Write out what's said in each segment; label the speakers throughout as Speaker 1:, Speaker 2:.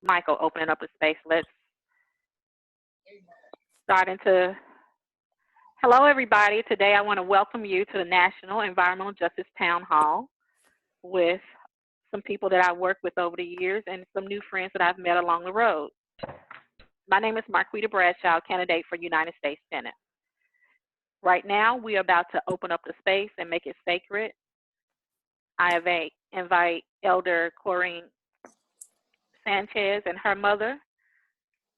Speaker 1: Michael opening up a space. Let's start into. Hello, everybody. Today I want to welcome you to the National Environmental Justice Town Hall with some people that I worked with over the years and some new friends that I've met along the road. My name is Marquita Bradshaw, candidate for United States Senate. Right now, we are about to open up the space and make it sacred. I invite Elder Corrine Sanchez and her mother,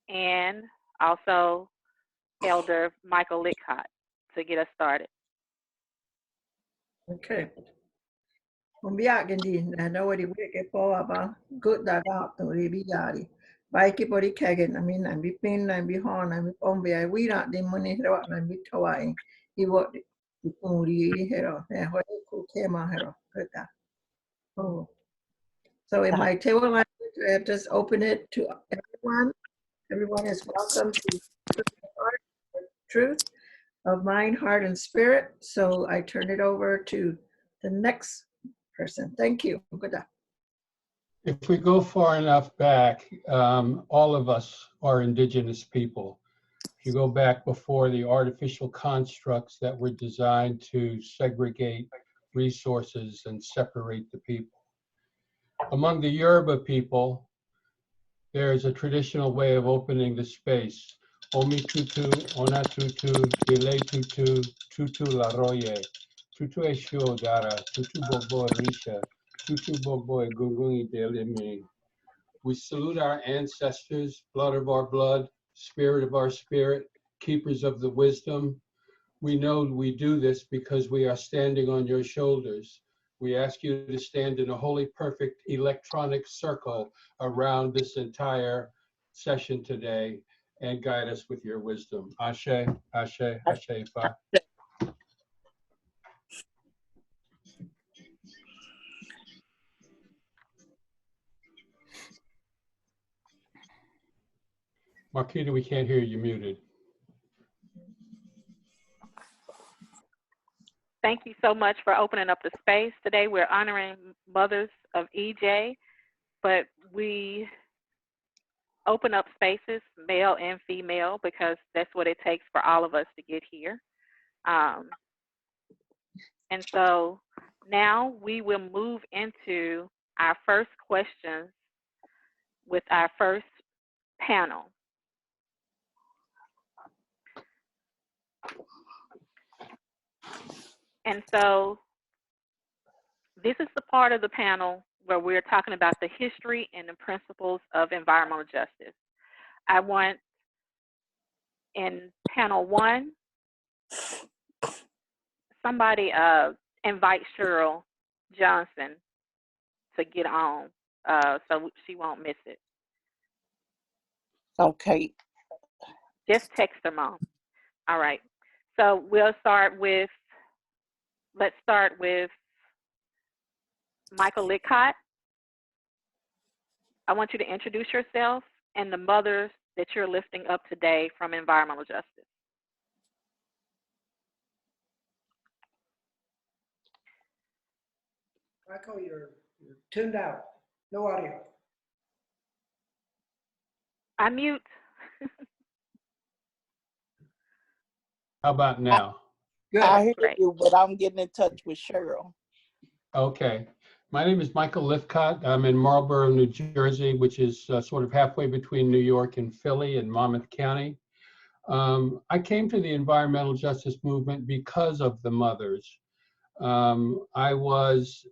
Speaker 1: and also Elder Michael Lythcott to get us started.
Speaker 2: Okay. Umbiakendi na nawadi weke po aba good da ga to ribi yari. Bai ki body kagen I mean I'm pin I'm horn I'm ombe we not the money ro na bi tawai. He what the only hero. Yeah, what cool kema hero. Good da. Oh. So in my table language, I have just open it to everyone. Everyone is welcome to the truth of mind, heart, and spirit. So I turn it over to the next person. Thank you. Good.
Speaker 3: If we go far enough back, all of us are indigenous people. If you go back before the artificial constructs that were designed to segregate resources and separate the people. Among the Yoruba people, there's a traditional way of opening the space. Omi tutu, ona tutu, dile tutu, tutu la roye, tutu esho dara, tutu bobo risha, tutu bobo egungungi delimi. We salute our ancestors, blood of our blood, spirit of our spirit, keepers of the wisdom. We know we do this because we are standing on your shoulders. We ask you to stand in a holy, perfect electronic circle around this entire session today and guide us with your wisdom. Ashe, Ashe, Ashe, Fa. Marquita, we can't hear you, muted.
Speaker 1: Thank you so much for opening up the space. Today we're honoring mothers of EJ, but we open up spaces, male and female, because that's what it takes for all of us to get here. And so now we will move into our first questions with our first panel. And so this is the part of the panel where we're talking about the history and the principles of environmental justice. I want in panel one, somebody invite Cheryl Johnson to get on so she won't miss it.
Speaker 4: Okay.
Speaker 1: Just text her mom. All right. So we'll start with, let's start with Michael Lythcott. I want you to introduce yourself and the mothers that you're lifting up today from environmental justice.
Speaker 5: Michael, you're tuned out. No audio.
Speaker 1: I mute.
Speaker 3: How about now?
Speaker 5: Good.
Speaker 4: I hear
Speaker 1: Great.
Speaker 4: you, but I'm getting in touch with Cheryl.
Speaker 3: Okay. My name is Michael Lythcott. I'm in Marlborough, New Jersey, which is sort of halfway between New York and Philly in Monmouth County. I came to the environmental justice movement because of the mothers. I was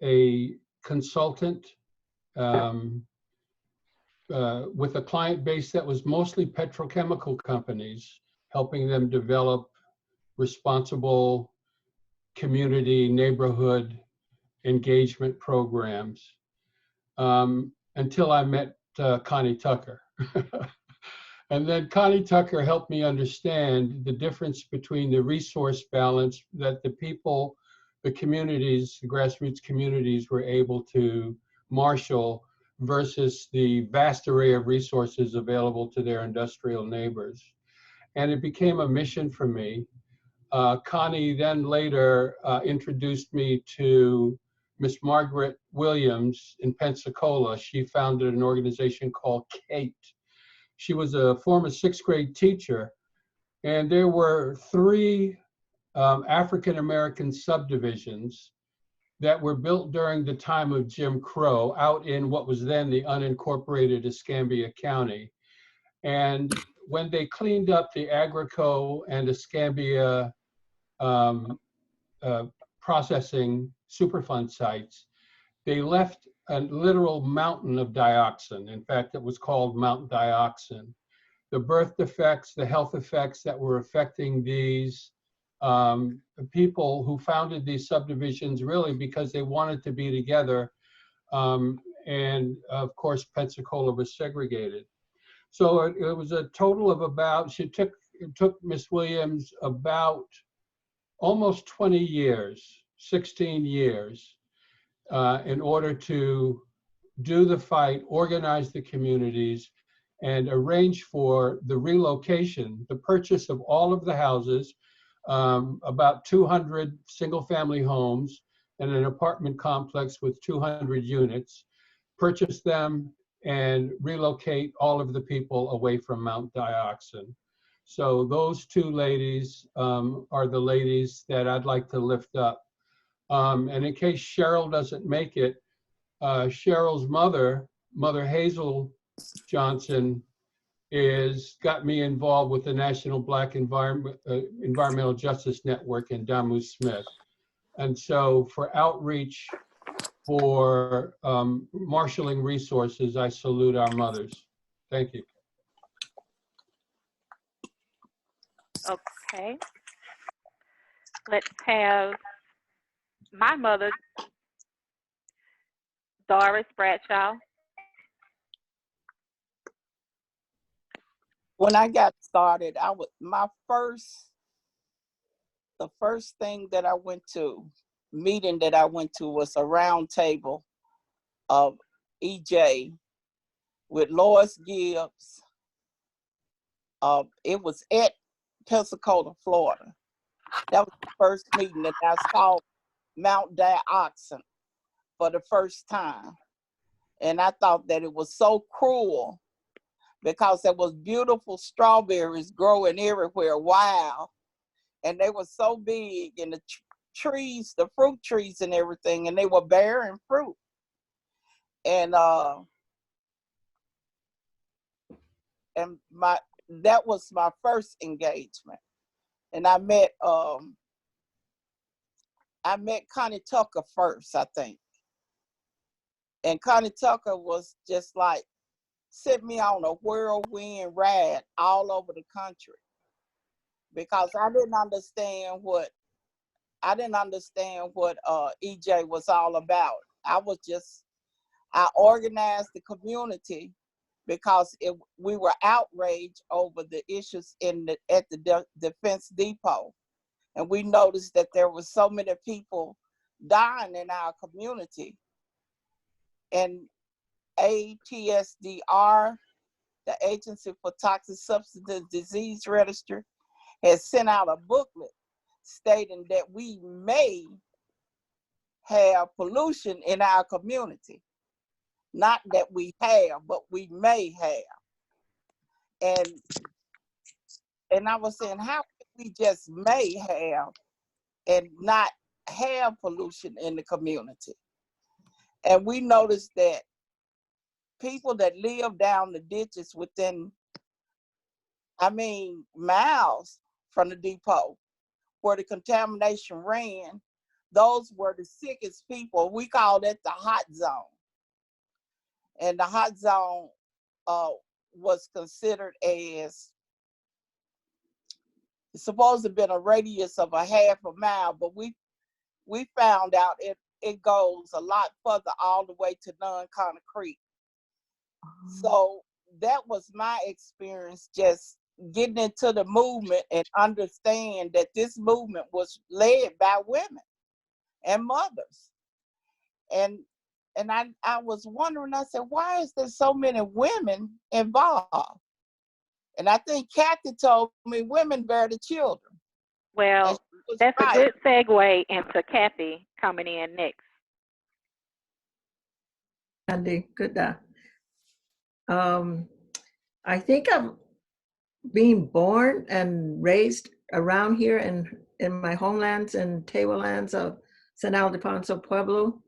Speaker 3: a consultant with a client base that was mostly petrochemical companies, helping them develop responsible community, neighborhood engagement programs until I met Connie Tucker. And then Connie Tucker helped me understand the difference between the resource balance that the people, the communities, the grassroots communities were able to marshal versus the vast array of resources available to their industrial neighbors. And it became a mission for me. Connie then later introduced me to Miss Margaret Williams in Pensacola, she founded an organization called KATE. She was a former 6th grade teacher, and there were 3 African-American subdivisions that were built during the time of Jim Crow out in what was then the unincorporated Escambia County. And when they cleaned up the Agrico and Escambia processing Superfund sites, they left a literal mountain of dioxin. In fact, it was called Mount Dioxin. The birth defects, the health effects that were affecting these people who founded these subdivisions really because they wanted to be together. And of course, Pensacola was segregated. So it was a total of about, it took Miss Williams about almost 20 years, 16 years, in order to do the fight, organize the communities, and arrange for the relocation, the purchase of all of the houses, about 200 single-family homes and an apartment complex with 200 units, purchase them and relocate all of the people away from Mount Dioxin. So those 2 ladies are the ladies that I'd like to lift up. And in case Cheryl doesn't make it, Cheryl's mother, Mother Hazel Johnson, got me involved with the National Black Environmental Justice Network and Damu Smith. And so for outreach, for marshaling resources, I salute our mothers. Thank you.
Speaker 1: Okay. Let's have my mother, Doris Bradshaw.
Speaker 4: When I got started, the first thing that I went to, meeting that I went to, was a round table of EJ with Lois Gibbs. It was at Pensacola, Florida. That was the first meeting that I saw Mount Dioxin for the first time. And I thought that it was so cruel because there was beautiful strawberries growing everywhere, wild. And they were so big, and the trees, the fruit trees and everything, and they were bearing fruit. And that was my first engagement. And I met Connie Tucker first, I think. And Connie Tucker was just like, sent me on a whirlwind ride all over the country, because I didn't understand what EJ was all about. I organized the community because we were outraged over the issues at the Defense Depot. And we noticed that there were so many people dying in our community. And ATSDR, the Agency for Toxic Substance Disease Register, has sent out a booklet stating that we may have pollution in our community. Not that we have, but we may have. And I was saying, how can we just may have and not have pollution in the community? And we noticed that people that live down the ditches within, miles from the depot where the contamination ran, those were the sickest people. We call that the hot zone. And the hot zone was considered as, it's supposed to have been a radius of a half a mile, but we found out it goes a lot further, all the way to Nunconna Creek. So that was my experience, just getting into the movement and understand that this movement was led by women and mothers. And I was wondering, I said, why is there so many women involved? And I think Kathy told me women bear the children.
Speaker 1: Well, that's right. A good segue into Kathy coming in next.
Speaker 2: Andy, good. I think I'm being born and raised around here in my homelands and tablelands of San Ildefonso Pueblo.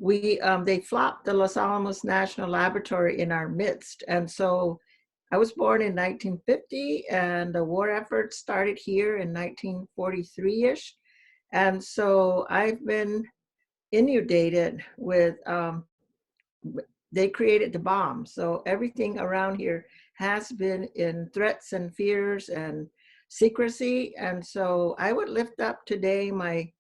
Speaker 2: They flopped the Los Alamos National Laboratory in our midst. And so I was born in 1950 and the war effort started here in 1943-ish. And so I've been inundated with, they created the bomb. So everything around here has been in threats and fears and secrecy. And so I would lift up today my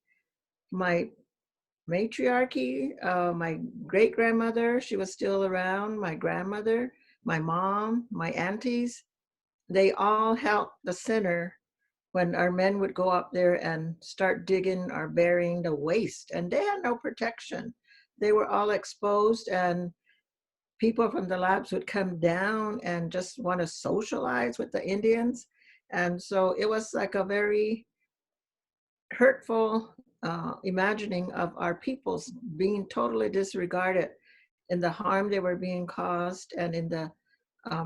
Speaker 2: matriarchy, my great-grandmother, she was still around, my grandmother, my mom, my aunties. They all helped the center when our men would go up there and start digging or burying the waste, and they had no protection. They were all exposed, and people from the labs would come down and just want to socialize with the Indians. And so it was like a very hurtful imagining of our peoples being totally disregarded in the harm they were being caused, and in the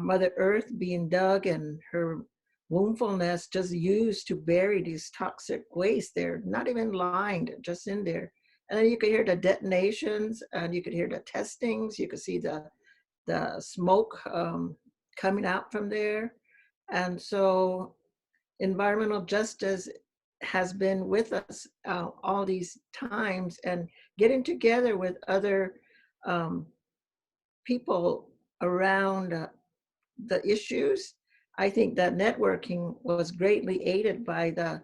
Speaker 2: Mother Earth being dug and her wombfulness just used to bury these toxic waste. They're not even lined, just in there. And then you could hear the detonations, and you could hear the testings. You could see the smoke coming out from there. And so environmental justice has been with us all these times, and getting together with other people around the issues. I think that networking was greatly aided by the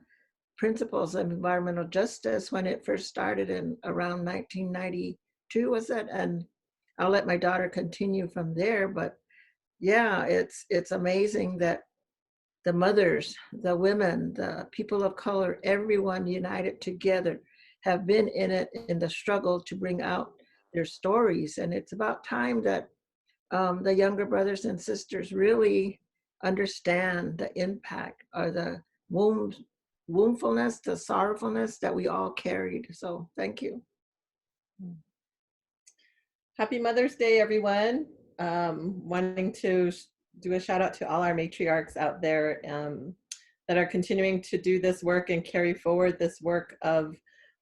Speaker 2: principles of environmental justice when it first started in around 1992, was it? And I'll let my daughter continue from there, but yeah, it's amazing that the mothers, the women, the people of color, everyone united together have been in it, in the struggle to bring out their stories. And it's about time that the younger brothers and sisters really understand the impact or the wombfulness, the sorrowfulness that we all carried. So thank you.
Speaker 6: Happy Mother's Day, everyone. Wanting to do a shout out to all our matriarchs out there that are continuing to do this work and carry forward this work of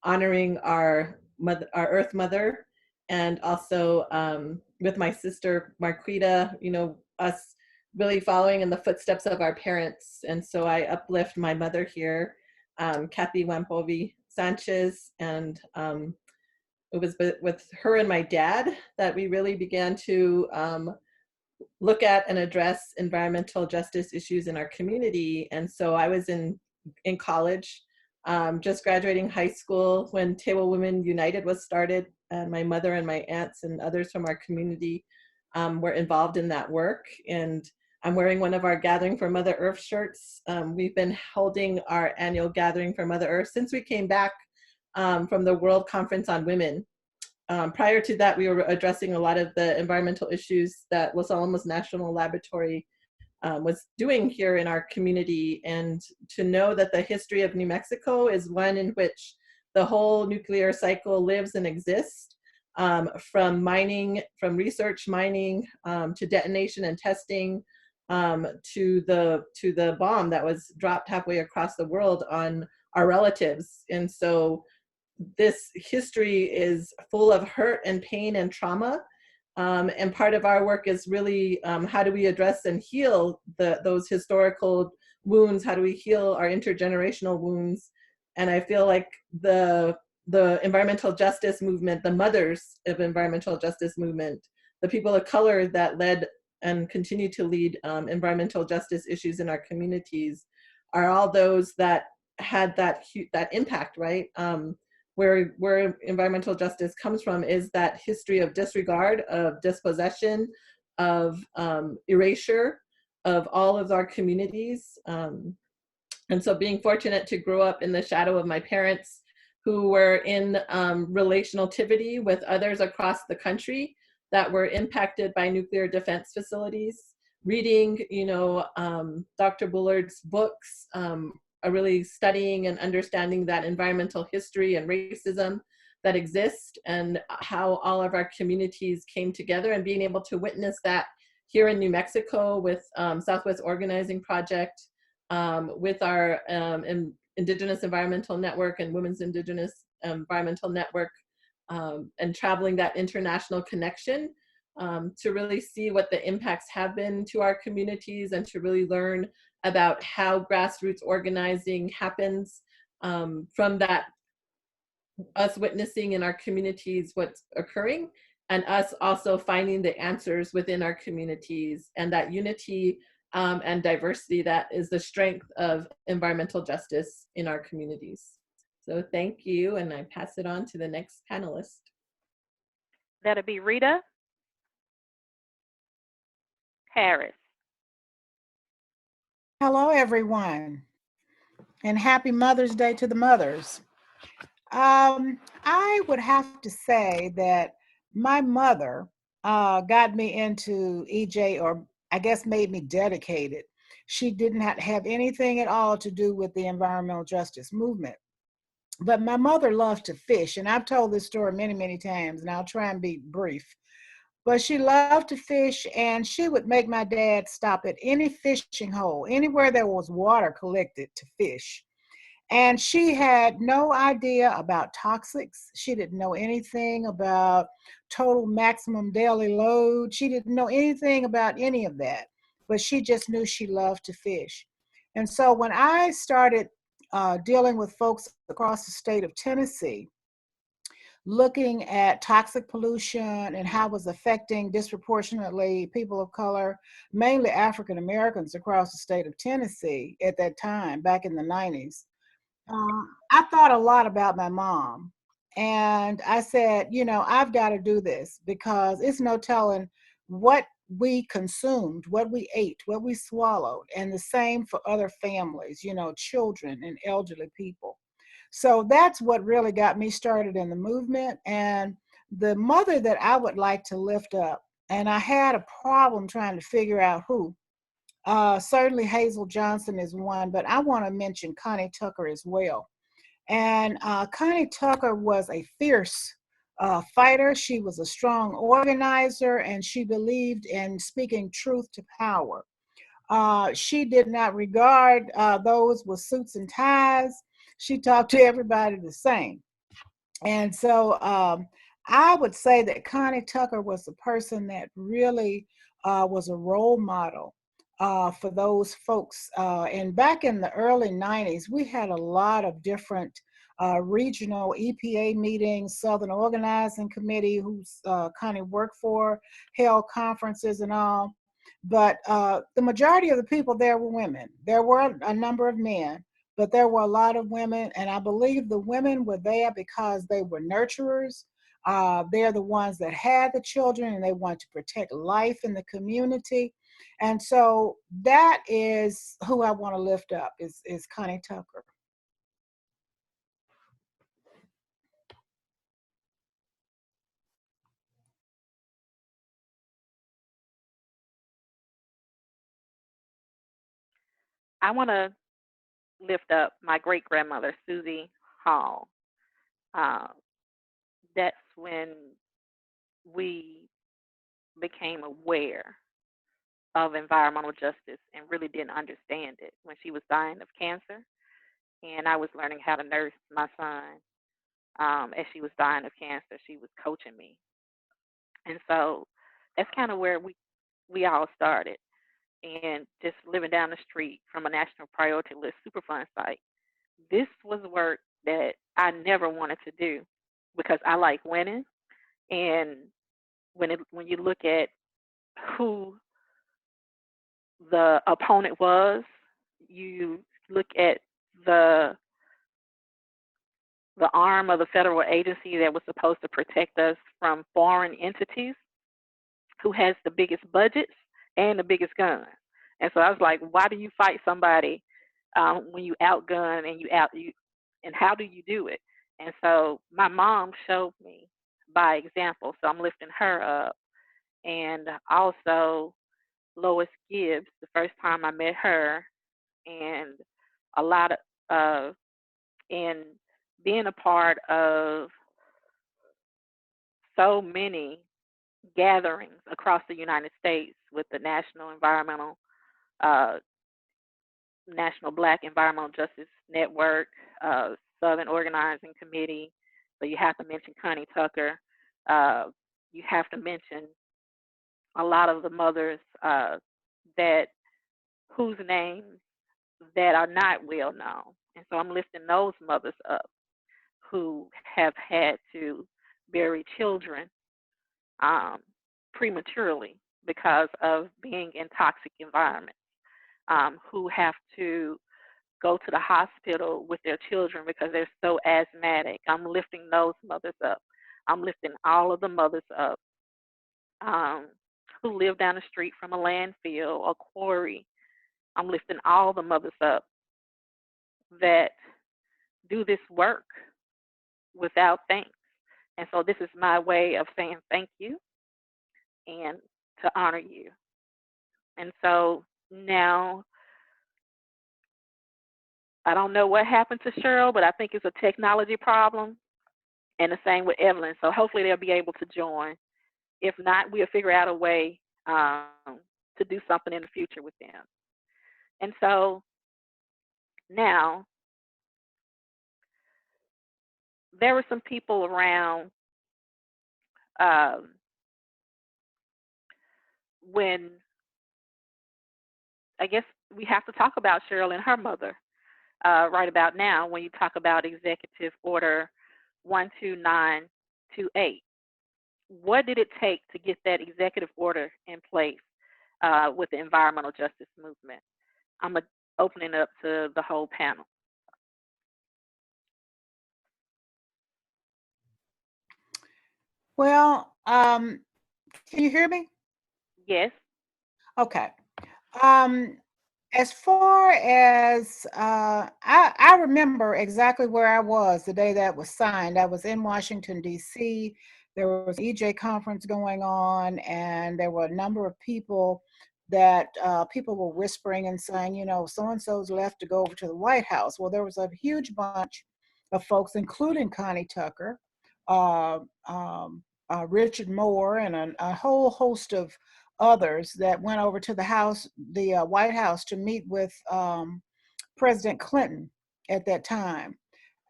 Speaker 6: honoring our Earth Mother, and also with my sister Marquita, you know, us really following in the footsteps of our parents. And so I uplift my mother here, Kathy Wampovi Sanchez, and it was with her and my dad that we really began to look at and address environmental justice issues in our community. And so I was in college, just graduating high school when Table Women United was started, and my mother and my aunts and others from our community were involved in that work. And I'm wearing one of our Gathering for Mother Earth shirts. We've been holding our annual Gathering for Mother Earth since we came back from the World Conference on Women. Prior to that, we were addressing a lot of the environmental issues that Los Alamos National Laboratory was doing here in our community. And to know that the history of New Mexico is one in which the whole nuclear cycle lives and exists, from mining, from research mining, to detonation and testing, to the bomb that was dropped halfway across the world on our relatives. And so this history is full of hurt and pain and trauma. And part of our work is really how do we address and heal those historical wounds? How do we heal our intergenerational wounds? And I feel like the environmental justice movement, the mothers of environmental justice movement, the people of color that led and continue to lead environmental justice issues in our communities, are all those that had that impact, right? Where environmental justice comes from is that history of disregard, of dispossession, of erasure of all of our communities. And so being fortunate to grow up in the shadow of my parents, who were in relationality with others across the country that were impacted by nuclear defense facilities, reading, you know, Dr. Bullard's books, really studying and understanding that environmental history and racism that exist and how all of our communities came together, and being able to witness that here in New Mexico with Southwest Organizing Project, with our Indigenous Environmental Network and Women's Indigenous Environmental Network, and traveling that international connection to really see what the impacts have been to our communities, and to really learn about how grassroots organizing happens from that, us witnessing in our communities what's occurring, and us also finding the answers within our communities, and that unity and diversity that is the strength of environmental justice in our communities. So thank you, and I pass it on to the next panelist.
Speaker 1: That'll be Rita Harris.
Speaker 7: Hello, everyone, and happy Mother's Day to the mothers. I would have to say that my mother got me into EJ, or I guess made me dedicated. She did not have anything at all to do with the environmental justice movement. But my mother loved to fish, and I've told this story many, many times, and I'll try and be brief. But she loved to fish, and she would make my dad stop at any fishing hole, anywhere there was water collected, to fish. And she had no idea about toxics. She didn't know anything about total maximum daily load. She didn't know anything about any of that, but she just knew she loved to fish. And so when I started dealing with folks across the state of Tennessee, looking at toxic pollution and how it was affecting disproportionately people of color, mainly African Americans across the state of Tennessee at that time, back in the 90s, I thought a lot about my mom. And I said, you know, I've got to do this, because it's no telling what we consumed, what we ate, what we swallowed, and the same for other families, you know, children and elderly people. So that's what really got me started in the movement. And the mother that I would like to lift up, and I had a problem trying to figure out who. Certainly Hazel Johnson is one, but I want to mention Connie Tucker as well. And Connie Tucker was a fierce fighter. She was a strong organizer, and she believed in speaking truth to power. She did not regard those with suits and ties. She talked to everybody the same. And so I would say that Connie Tucker was the person that really was a role model for those folks. And back in the early 90s, we had a lot of different regional EPA meetings. Southern Organizing Committee, who's Connie worked for, held conferences and all. But the majority of the people there were women. There were a number of men, but there were a lot of women. And I believe the women were there because they were nurturers. They're the ones that had the children, and they want to protect life in the community. And so that is who I want to lift up, is Connie Tucker.
Speaker 1: I want to lift up my great grandmother, Susie Hall. That's when we became aware of environmental justice and really didn't understand it, when she was dying of cancer. And I was learning how to nurse my son as she was dying of cancer. She was coaching me. And so that's kind of where we all started. And just living down the street from a National Priority List Superfund site, this was work that I never wanted to do, because I like winning. And when you look at who the opponent was, you look at the arm of the federal agency that was supposed to protect us from foreign entities, who has the biggest budgets and the biggest guns. And so I was like, why do you fight somebody when you outgun and and how do you do it? And so my mom showed me by example. So I'm lifting her up. And also Lois Gibbs, the first time I met her, and a lot of and being a part of so many gatherings across the United States with the National Black Environmental Justice Network, Southern Organizing Committee. So you have to mention Connie Tucker. You have to mention a lot of the mothers whose names that are not well known. And so I'm lifting those mothers up who have had to bury children prematurely because of being in toxic environments, who have to go to the hospital with their children because they're so asthmatic. I'm lifting those mothers up. I'm lifting all of the mothers up who live down the street from a landfill or quarry. I'm lifting all the mothers up that do this work without thanks. And so this is my way of saying thank you and to honor you. And so now, I don't know what happened to Cheryl, but I think it's a technology problem, and the same with Evelyn. So hopefully they'll be able to join. If not, we'll figure out a way to do something in the future with them. And so now, there were some people around when, I guess we have to talk about Cheryl and her mother right about now when you talk about Executive Order 12928. What did it take to get that executive order in place with the environmental justice movement? I'm opening up to the whole panel.
Speaker 7: Well, can you hear me?
Speaker 1: Yes.
Speaker 7: Okay. As far as I remember exactly where I was the day that was signed. I was in Washington, D.C. There was an EJ conference going on, and there were a number of people that people were whispering and saying, you know, so-and-so's left to go over to the White House. Well, there was a huge bunch of folks, including Connie Tucker, Richard Moore, and a whole host of others that went over to the White House, to meet with President Clinton at that time.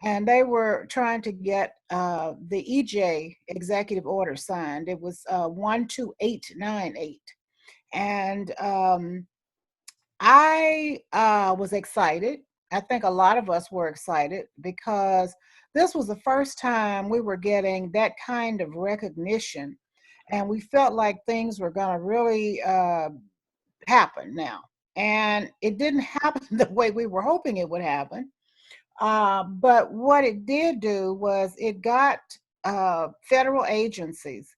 Speaker 7: And they were trying to get the EJ executive order signed. It was 12898. And I was excited. I think a lot of us were excited because this was the first time we were getting that kind of recognition. And we felt like things were going to really happen now. And it didn't happen the way we were hoping it would happen. But what it did do was it got federal agencies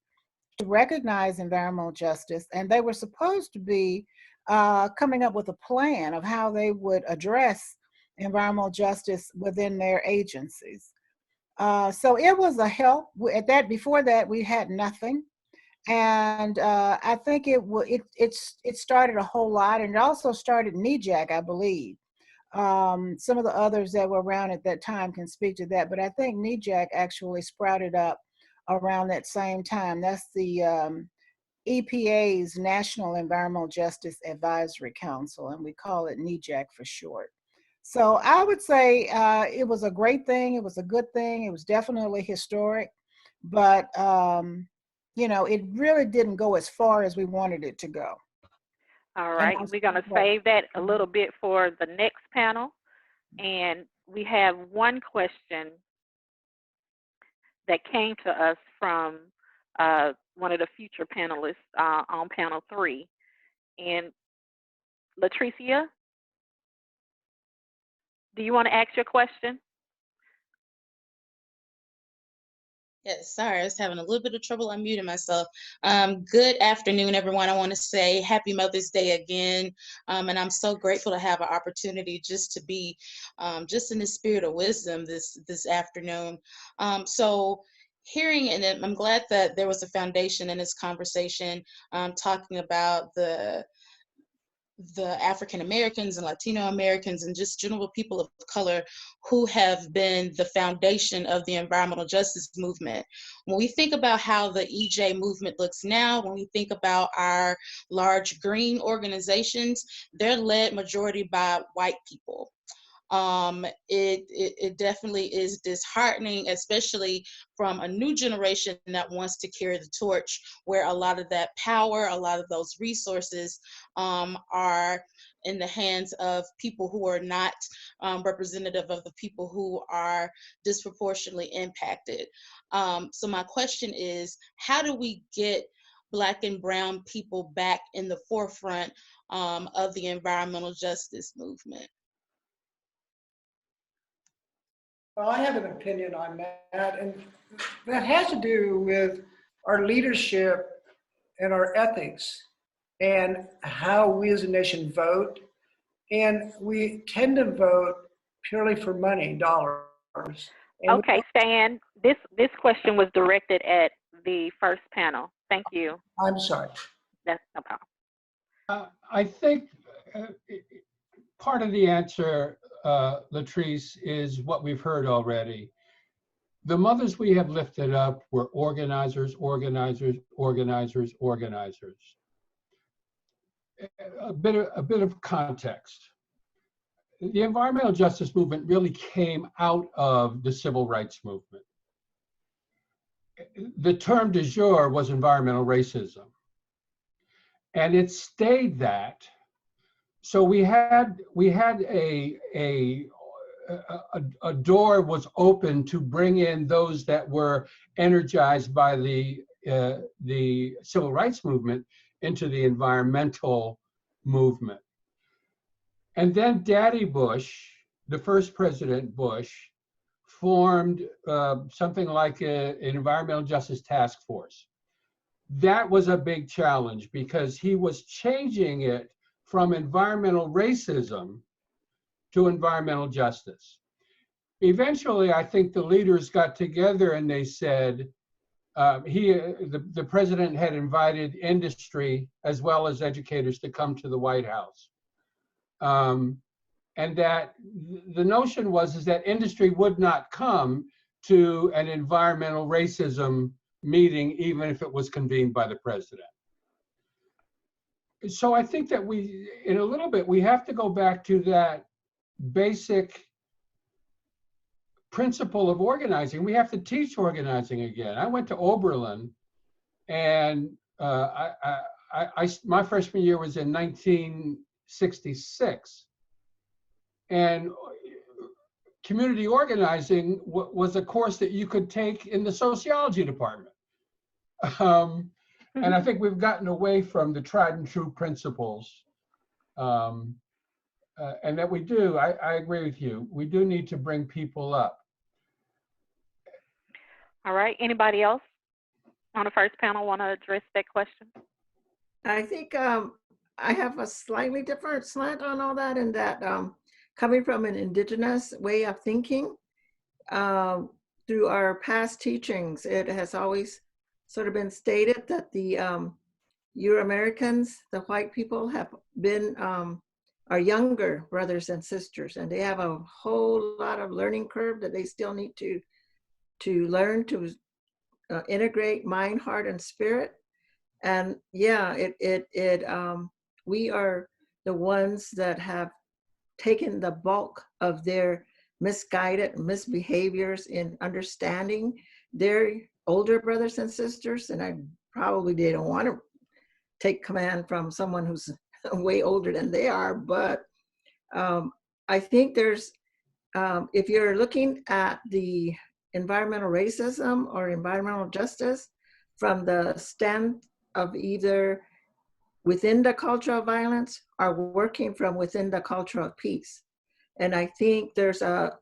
Speaker 7: to recognize environmental justice, and they were supposed to be coming up with a plan of how they would address environmental justice within their agencies. So it was a help. Before that, we had nothing. And I think it started a whole lot, and it also started NEJAC, I believe. Some of the others that were around at that time can speak to that, but I think NEJAC actually sprouted up around that same time. That's the EPA's National Environmental Justice Advisory Council, and we call it NEJAC for short. So I would say it was a great thing. It was a good thing. It was definitely historic, but you know, it really didn't go as far as we wanted it to go.
Speaker 1: All right, we're going to save that a little bit for the next panel. And we have one question that came to us from one of the future panelists on panel 3. And LaTricea, do you want to ask your question?
Speaker 8: Yes, sorry, I was having a little bit of trouble unmuting myself. Good afternoon, everyone. I want to say happy Mother's Day again. And I'm so grateful to have an opportunity just to be just in the spirit of wisdom this afternoon. So hearing, and I'm glad that there was a foundation in this conversation talking about the the African Americans and Latino Americans and just general people of color who have been the foundation of the environmental justice movement. When we think about how the EJ movement looks now, when we think about our large green organizations, they're led majority by white people. It definitely is disheartening, especially from a new generation that wants to carry the torch, where a lot of that power, a lot of those resources are in the hands of people who are not representative of the people who are disproportionately impacted. So my question is, how do we get Black and brown people back in the forefront of the environmental justice movement?
Speaker 5: Well, I have an opinion on that, and that has to do with our leadership and our ethics and how we as a nation vote. And we tend to vote purely for money, dollars. And
Speaker 1: Okay, Stan, this question was directed at the first panel. Thank you.
Speaker 5: I'm sorry.
Speaker 1: That's no problem.
Speaker 3: I think part of the answer, LaTricea, is what we've heard already. The mothers we have lifted up were organizers, organizers, organizers, organizers. A bit of context. The environmental justice movement really came out of the civil rights movement. The term du jour was environmental racism, and it stayed that. So we had a door was open to bring in those that were energized by the civil rights movement into the environmental movement. And then Daddy Bush, the first President Bush, formed something like an environmental justice task force. That was a big challenge because he was changing it from environmental racism to environmental justice. Eventually, I think the leaders got together and they said, the president had invited industry as well as educators to come to the White House. And that the notion was that industry would not come to an environmental racism meeting, even if it was convened by the president. So I think that in a little bit, we have to go back to that basic principle of organizing. We have to teach organizing again. I went to Oberlin, and my freshman year was in 1966. And community organizing was a course that you could take in the sociology department. And I think we've gotten away from the tried and true principles. And that we do, I agree with you, we do need to bring people up.
Speaker 1: All right, anybody else on the first panel want to address that question?
Speaker 2: I think I have a slightly different slant on all that, in that coming from an indigenous way of thinking, through our past teachings, it has always sort of been stated that the Euro-Americans, the white people, have been our younger brothers and sisters, and they have a whole lot of learning curve that they still need to learn to integrate mind, heart, and spirit. And yeah, we are the ones that have taken the bulk of their misguided misbehaviors in understanding their older brothers and sisters. And they don't want to take command from someone who's way older than they are. But I think there's, if you're looking at the environmental racism or environmental justice from the stand of either within the culture of violence or working from within the culture of peace. And I think there's a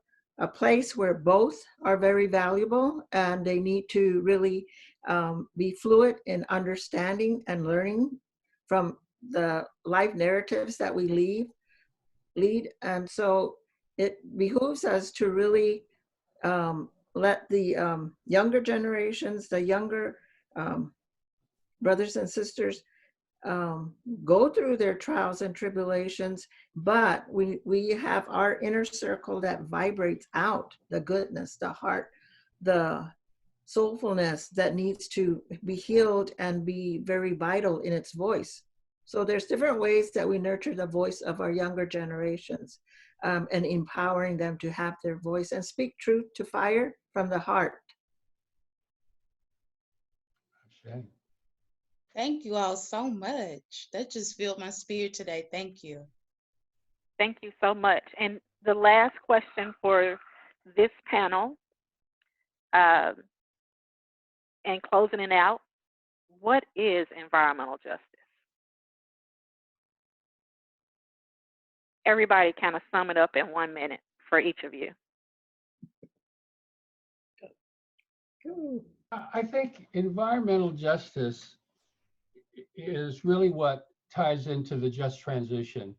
Speaker 2: place where both are very valuable, and they need to really be fluid in understanding and learning from the life narratives that we lead. And so it behooves us to really let the younger generations, the younger brothers and sisters, go through their trials and tribulations, but we have our inner circle that vibrates out the goodness, the heart, the soulfulness that needs to be healed and be very vital in its voice. So there's different ways that we nurture the voice of our younger generations, and empowering them to have their voice and speak truth to fire from the heart.
Speaker 3: Okay.
Speaker 8: Thank you all so much. That just filled my spirit today. Thank you.
Speaker 1: Thank you so much. And the last question for this panel, and closing it out, what is environmental justice? Everybody kind of sum it up in 1 minute for each of you.
Speaker 3: I think environmental justice is really what ties into the just transition.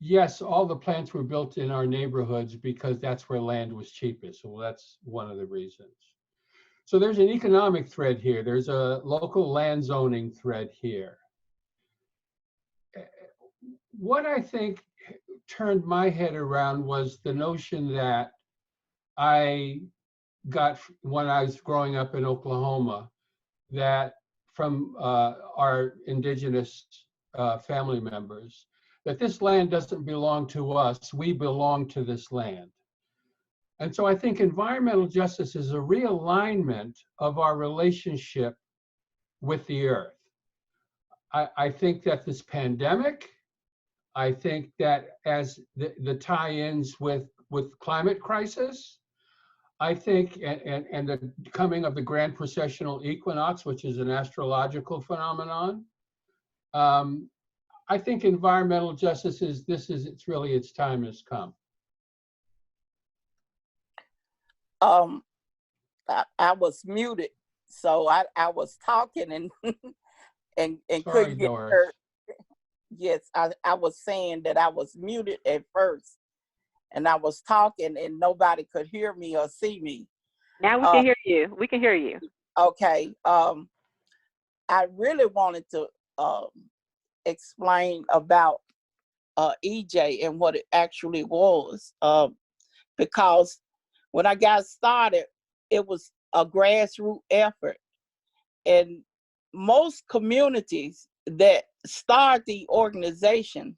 Speaker 3: Yes, all the plants were built in our neighborhoods because that's where land was cheapest. So that's one of the reasons. So there's an economic thread here. There's a local land zoning thread here. What I think turned my head around was the notion that I got when I was growing up in Oklahoma, that from our indigenous family members, that this land doesn't belong to us, we belong to this land. And so I think environmental justice is a realignment of our relationship with the earth. I think that this pandemic, I think that as the tie-ins with climate crisis, I think, and the coming of the grand processional equinox, which is an astrological phenomenon, I think environmental justice is, it's really, its time has come.
Speaker 4: I was muted, so I was talking and and
Speaker 3: Sorry,
Speaker 4: couldn't get
Speaker 3: Doris.
Speaker 4: heard. Yes, I was saying that I was muted at first, and I was talking and nobody could hear me or see me.
Speaker 1: Now we can hear you. We can hear you.
Speaker 4: Okay. I really wanted to explain about EJ and what it actually was, because when I got started, it was a grassroots effort, and most communities that start the organization,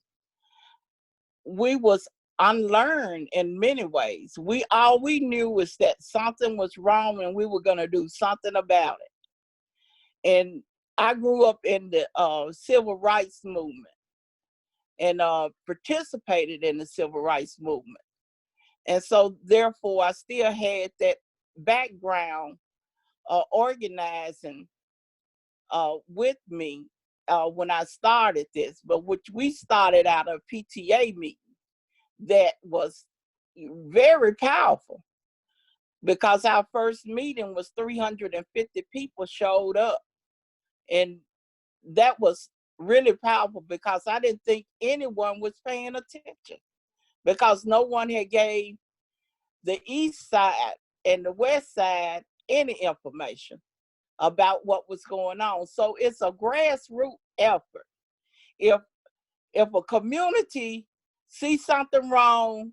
Speaker 4: we was unlearned in many ways. All we knew was that something was wrong and we were going to do something about it. And I grew up in the civil rights movement and participated in the civil rights movement. And so therefore I still had that background organizing with me when I started this, but which we started out of PTA meeting that was very powerful, because our first meeting was 350 people showed up, and that was really powerful because I didn't think anyone was paying attention, because no one had gave the east side and the west side any information about what was going on. So it's a grassroots effort. If a community sees something wrong,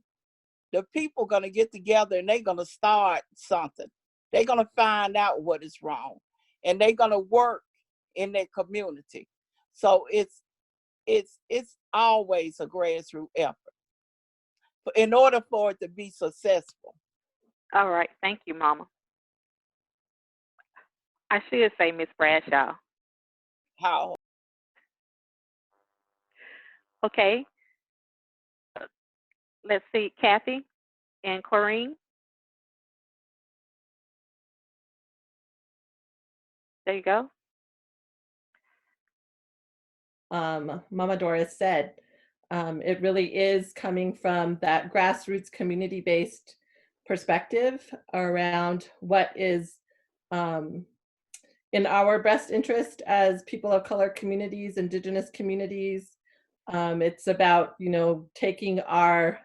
Speaker 4: the people are going to get together and they're going to start something. They're going to find out what is wrong, and they're going to work in their community. So it's always a grassroots effort in order for it to be successful.
Speaker 1: All right. Thank you, Mama. I should say Miss Bradshaw.
Speaker 4: How?
Speaker 1: Okay. Let's see, Kathy and Corrine. There you go.
Speaker 6: Mama Doris said, it really is coming from that grassroots community-based perspective around what is in our best interest as people of color communities, indigenous communities. It's about, taking our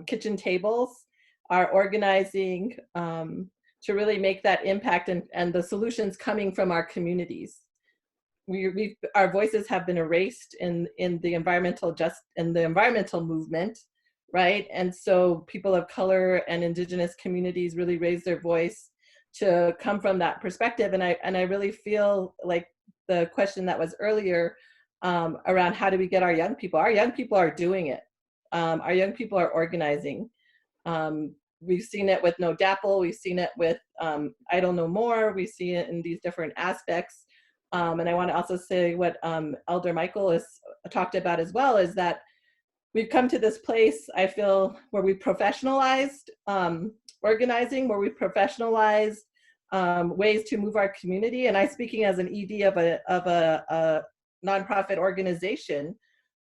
Speaker 6: kitchen tables, our organizing to really make that impact, and the solutions coming from our communities. our voices have been erased in the environmental movement, right? And so people of color and indigenous communities really raise their voice to come from that perspective. And I really feel like the question that was earlier around how do we get our young people are doing it. Our young people are organizing. We've seen it with No DAPL, we've seen it with Idle No More, we see it in these different aspects. And I want to also say what Elder Michael has talked about as well, is that we've come to this place, I feel, where we professionalized organizing, where we professionalized ways to move our community. And I'm speaking as an ED of a nonprofit organization,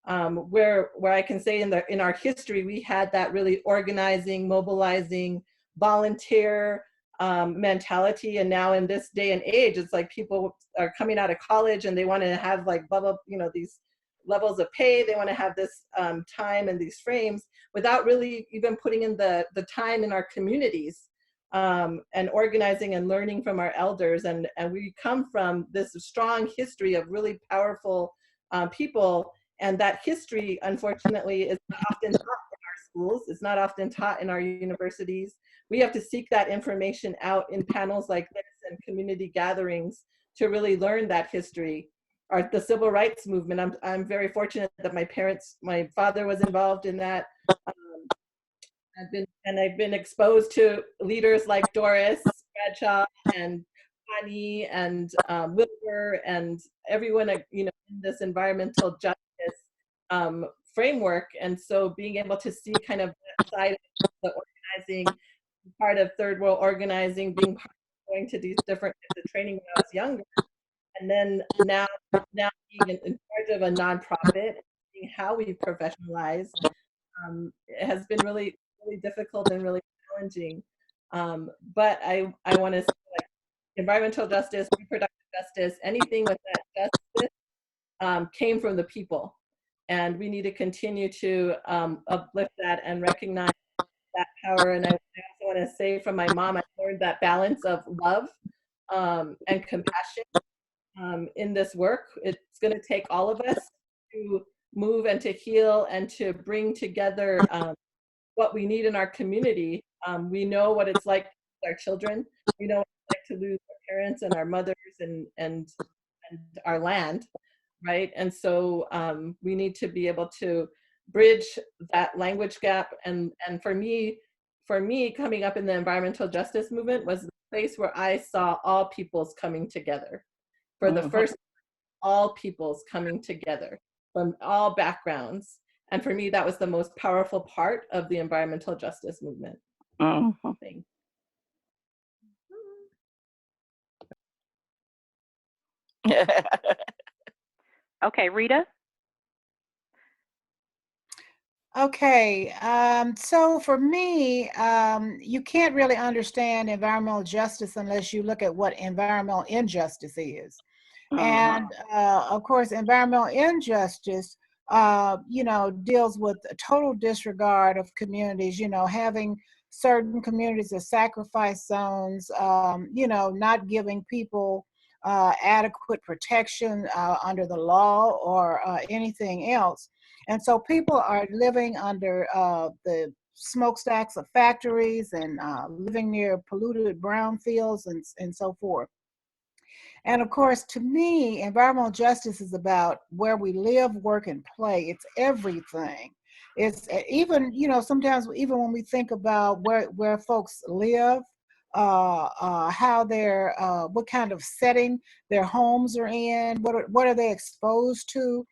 Speaker 6: where I can say in our history, we had that really organizing, mobilizing, volunteer mentality. And now in this day and age, it's like people are coming out of college and they want to have like blah, blah, these levels of pay. They want to have this time and these frames without really even putting in the time in our communities and organizing and learning from our elders. And we come from this strong history of really powerful people. And that history, unfortunately, is not often taught in our schools. It's not often taught in our universities. We have to seek that information out in panels like this and community gatherings to really learn that history. The civil rights movement, I'm very fortunate that my father was involved in that. I've been exposed to leaders like Doris Bradshaw and Connie and Wilbur and everyone, in this environmental justice framework. And so being able to see kind of that side of the organizing, part of third world organizing, being part of going to these different types of training when I was younger, and then now being in charge of a nonprofit, seeing how we professionalize, it has been really, really difficult and really challenging. But I want to say, like, environmental justice, reproductive justice, anything with that justice came from the people. And we need to continue to uplift that and recognize that power. And I also want to say from my mom, I learned that balance of love and compassion in this work. It's going to take all of us to move and to heal and to bring together what we need in our community. We know what it's like with our children. We know what it's like to lose our parents and our mothers and our land, right? And so we need to be able to bridge that language gap. And for me, coming up in the environmental justice movement was the place where I saw all peoples coming together. For the first, all peoples coming together from all backgrounds. And for me, that was the most powerful part of the environmental justice movement. Thanks.
Speaker 1: Okay, Rita?
Speaker 7: Okay, so for me, you can't really understand environmental justice unless you look at what environmental injustice is. And of course, environmental injustice, deals with a total disregard of communities, having certain communities as sacrifice zones, not giving people adequate protection under the law or anything else. And so people are living under the smokestacks of factories and living near polluted brownfields and so forth. And of course, to me, environmental justice is about where we live, work, and play. It's everything. It's even, sometimes even when we think about where folks live, how they're, what kind of setting their homes are in, what are they exposed to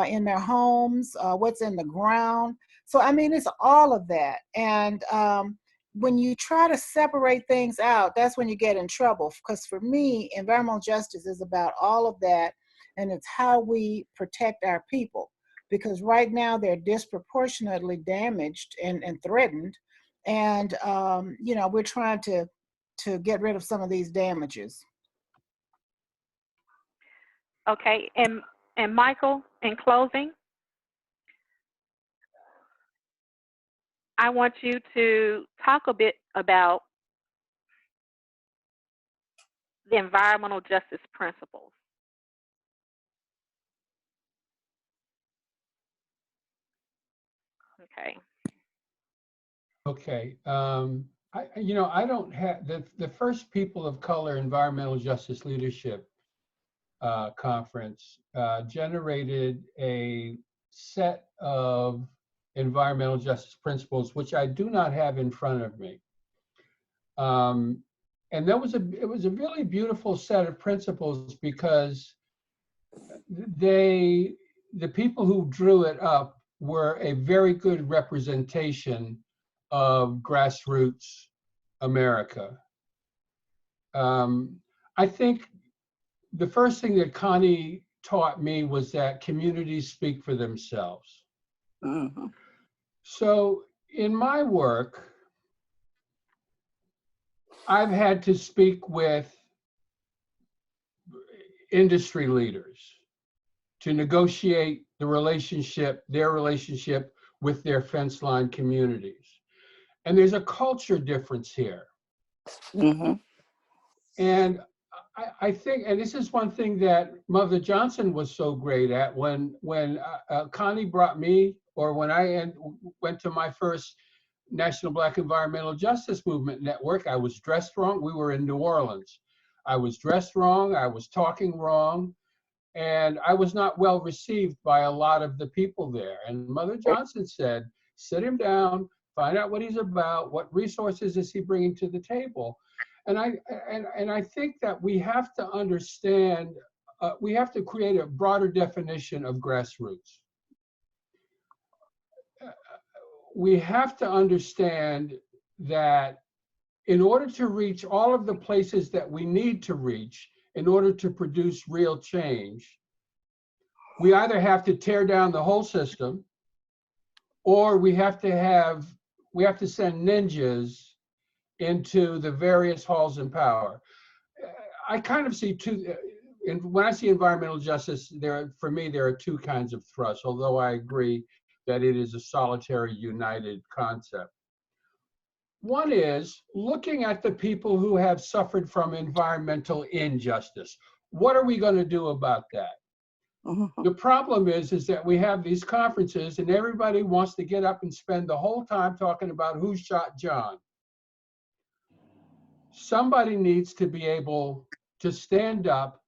Speaker 7: in their homes, what's in the ground. So, I mean, it's all of that. And when you try to separate things out, that's when you get in trouble. Because for me, environmental justice is about all of that, and it's how we protect our people. Because right now they're disproportionately damaged and threatened, and we're trying to get rid of some of these damages.
Speaker 1: Okay, and Michael, in closing, I want you to talk a bit about the environmental justice principles Okay.
Speaker 3: Okay. I don't have the first People of Color Environmental Justice Leadership Conference generated a set of environmental justice principles, which I do not have in front of me. And it was a really beautiful set of principles because the people who drew it up were a very good representation of grassroots America. I think the first thing that Connie taught me was that communities speak for themselves.
Speaker 4: Mm-hmm.
Speaker 3: So in my work, I've had to speak with industry leaders to negotiate their relationship with their fence line communities. And there's a culture difference here.
Speaker 4: Mm-hmm.
Speaker 3: And I think, and this is one thing that Mother Johnson was so great at when Connie brought me, or when I went to my first National Black Environmental Justice Movement Network, I was dressed wrong. We were in New Orleans. I was dressed wrong, I was talking wrong, and I was not well received by a lot of the people there. And Mother Johnson said, sit him down, find out what he's about, what resources is he bringing to the table. And I think that we have to understand, we have to create a broader definition of grassroots. We have to understand that in order to reach all of the places that we need to reach, in order to produce real change, we either have to tear down the whole system, or we have to send ninjas into the various halls of power. I kind of see two, and when I see environmental justice, for me, there are two kinds of thrusts, although I agree that it is a solitary, united concept. One is looking at the people who have suffered from environmental injustice. What are we going to do about that?
Speaker 4: Mm-hmm.
Speaker 3: The problem is that we have these conferences and everybody wants to get up and spend the whole time talking about who shot John. Somebody needs to be able to stand up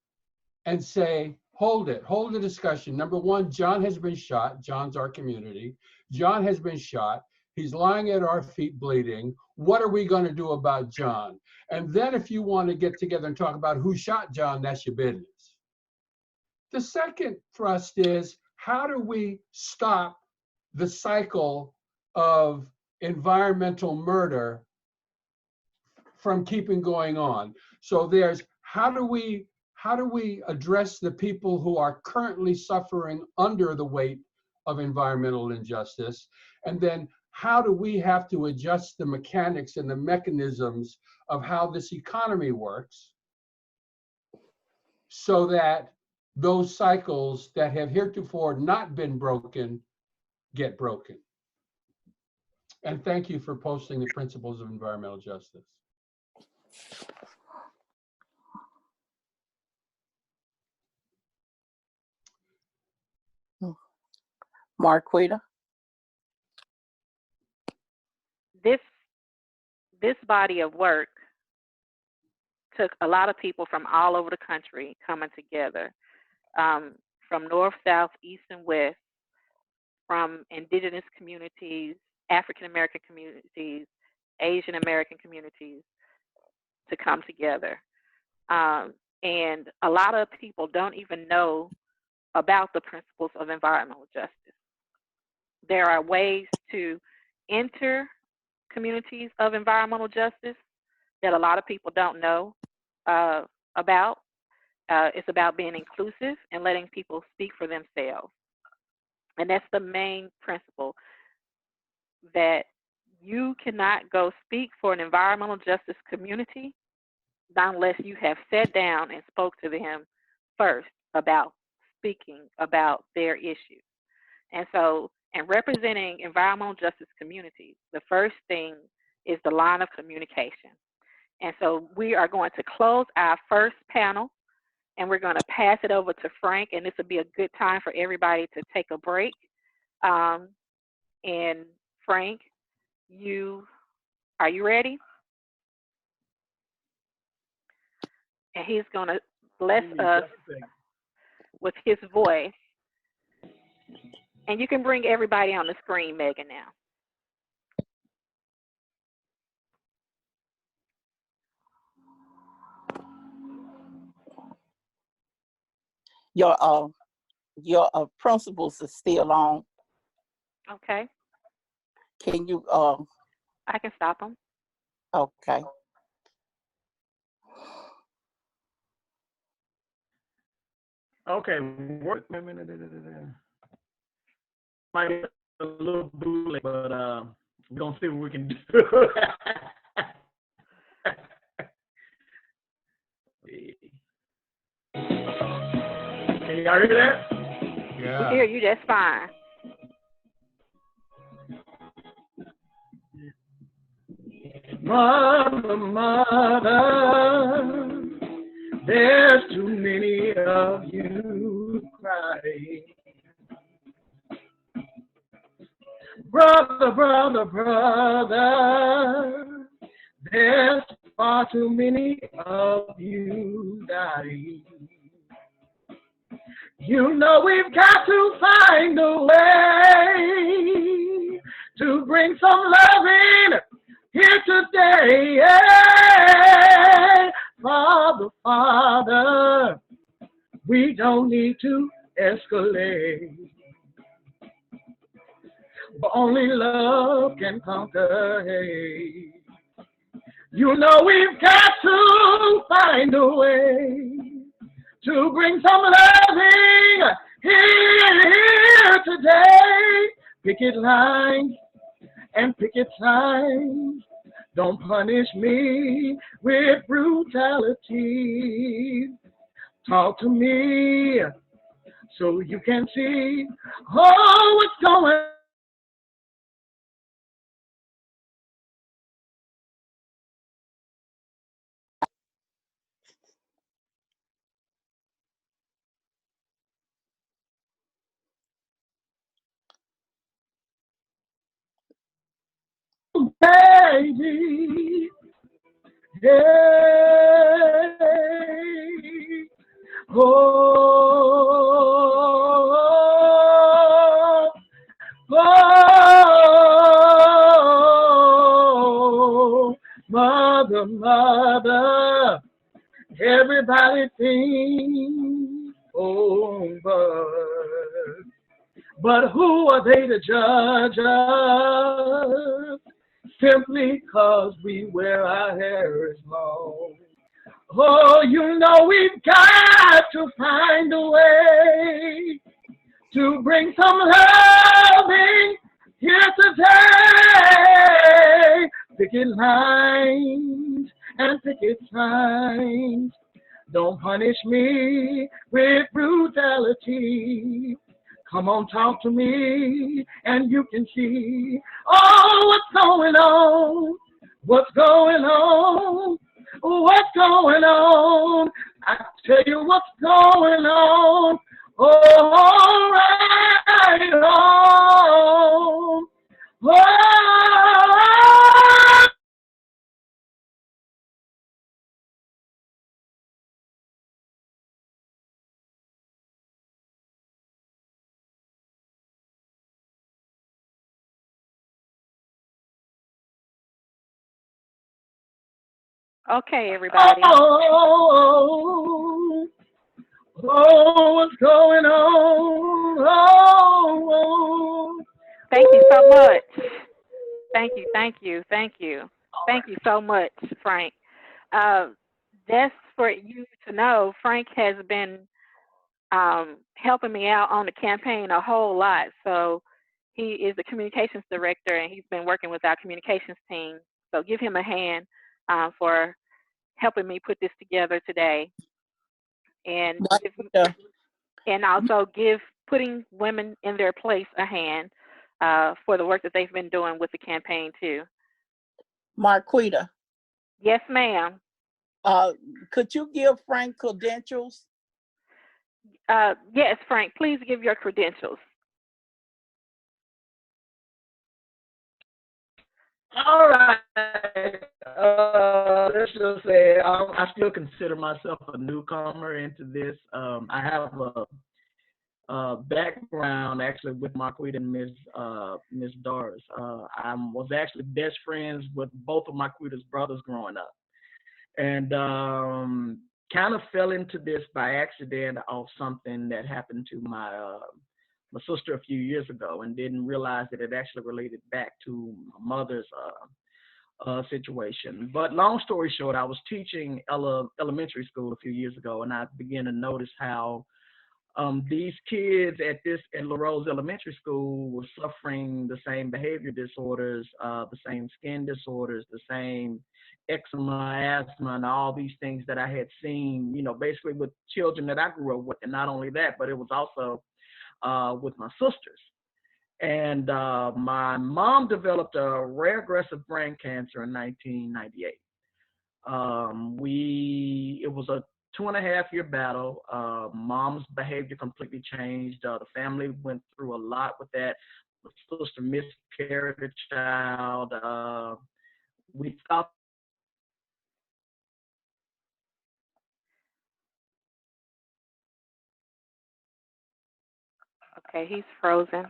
Speaker 3: and say, hold the discussion. Number one, John has been shot. John's our community. John has been shot. He's lying at our feet bleeding. What are we going to do about John? And then if you want to get together and talk about who shot John, that's your business. The second thrust is, how do we stop the cycle of environmental murder from keeping going on? So there's, how do we address the people who are currently suffering under the weight of environmental injustice? And then how do we have to adjust the mechanics and the mechanisms of how this economy works so that those cycles that have heretofore not been broken get broken? And thank you for posting the principles of environmental justice.
Speaker 4: Marquita?
Speaker 1: This body of work took a lot of people from all over the country coming together, from north, south, east, and west, from indigenous communities, African American communities, Asian American communities, to come together. And a lot of people don't even know about the principles of environmental justice. There are ways to enter communities of environmental justice that a lot of people don't know about. It's about being inclusive and letting people speak for themselves. And that's the main principle, that you cannot go speak for an environmental justice community unless you have sat down and spoke to them first about speaking about their issues. And so, in representing environmental justice communities, the first thing is the line of communication. And so we are going to close our first panel, and we're going to pass it over to Frank, and this will be a good time for everybody to take a break. And Frank, are you ready? And he's going to bless us with his voice. And you can bring everybody on the screen, Megan, now.
Speaker 4: Your principles are still on.
Speaker 1: Okay.
Speaker 4: Can you?
Speaker 1: I can stop them.
Speaker 4: Okay.
Speaker 9: Okay. What? Might be a little bootleg, but we're gonna see what we can do. Can y'all hear that?
Speaker 1: We hear you just fine.
Speaker 9: Mother, mother, there's too many of you crying. Brother, brother, brother, there's far too many of you dying. You know we've got to find a way to bring some loving here today. Yeah. Father, Father, we don't need to escalate, but only love can conquer hate. You know we've got to find a way to bring some loving here today. Picket lines and picket signs, don't punish me with brutality. Talk to me so you can see, oh, what's going on. Baby, yeah, oh, oh, mother, mother, everybody thinks over, but who are they to judge us? Simply 'cause we wear our hair is long. Oh, you know we've got to find a way to bring some loving here today. Picket lines and picket signs, don't punish me with brutality. Come on, talk to me, and you can see, oh, what's going on? What's going on? What's going on? I tell you what's going on. Oh, right on. Oh.
Speaker 1: Okay, everybody.
Speaker 9: Oh, what's going on? Oh.
Speaker 1: Thank you so much. Thank you, thank you, thank you. Thank you so much, Frank. Just for you to know, Frank has been helping me out on the campaign a whole lot. So he is the communications director, and he's been working with our communications team. So give him a hand for helping me put this together today. And also give putting women in their place a hand for the work that they've been doing with the campaign too.
Speaker 4: Marquita.
Speaker 1: Yes, ma'am.
Speaker 4: Could you give Frank credentials?
Speaker 1: Yes, Frank, please give your credentials.
Speaker 9: All right. Let's just say I still consider myself a newcomer into this. I have a background actually with Marquita and Miss Doris. I was actually best friends with both of Marquita's brothers growing up, and kind of fell into this by accident of something that happened to my sister a few years ago, and didn't realize that it actually related back to my mother's situation. But long story short, I was teaching elementary school a few years ago, and I began to notice how these kids at La Rose Elementary School were suffering the same behavior disorders, the same skin disorders, the same eczema, asthma, and all these things that I had seen, basically with children that I grew up with. And not only that, but it was also with my sisters. And my mom developed a rare aggressive brain cancer in 1998. It was a 2.5-year battle. Mom's behavior completely changed. The family went through a lot with that. My sister miscarried a child. We thought.
Speaker 1: Okay, he's frozen.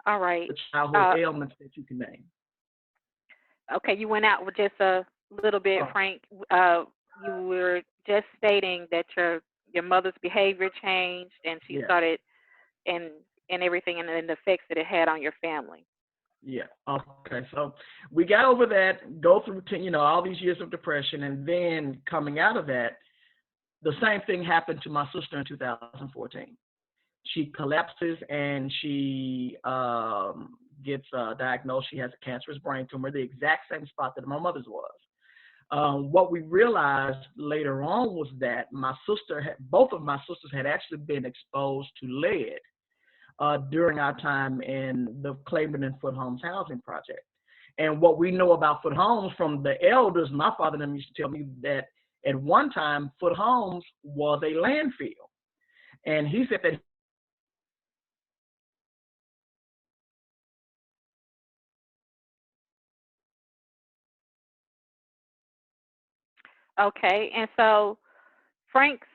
Speaker 1: All right.
Speaker 9: The childhood ailments that you can name.
Speaker 1: Okay, you went out with just a little bit, Frank. You were just stating that your mother's behavior changed, and she started, and everything, and the effects that it had on your family.
Speaker 9: Yeah. Okay. So we got over that, go through, all these years of depression, and then coming out of that, the same thing happened to my sister in 2014. She collapses and she gets diagnosed. She has a cancerous brain tumor, the exact same spot that my mother's was. What we realized later on was that both of my sisters had actually been exposed to lead during our time in the Claiborne and Foot Homes housing project. And what we know about Foot Homes from the elders, my father and them used to tell me that at one time, Foot Homes was a landfill. And he said that
Speaker 1: Okay, and so Frank's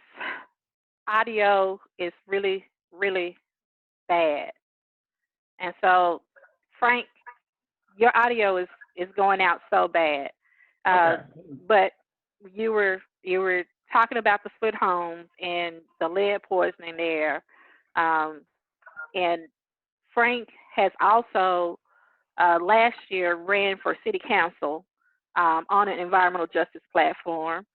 Speaker 1: audio is really, really bad. And so, Frank, your audio is going out so bad.
Speaker 9: Okay.
Speaker 1: But you were talking about the Foot Homes and the lead poisoning there. And Frank has also last year ran for city council on an environmental justice platform.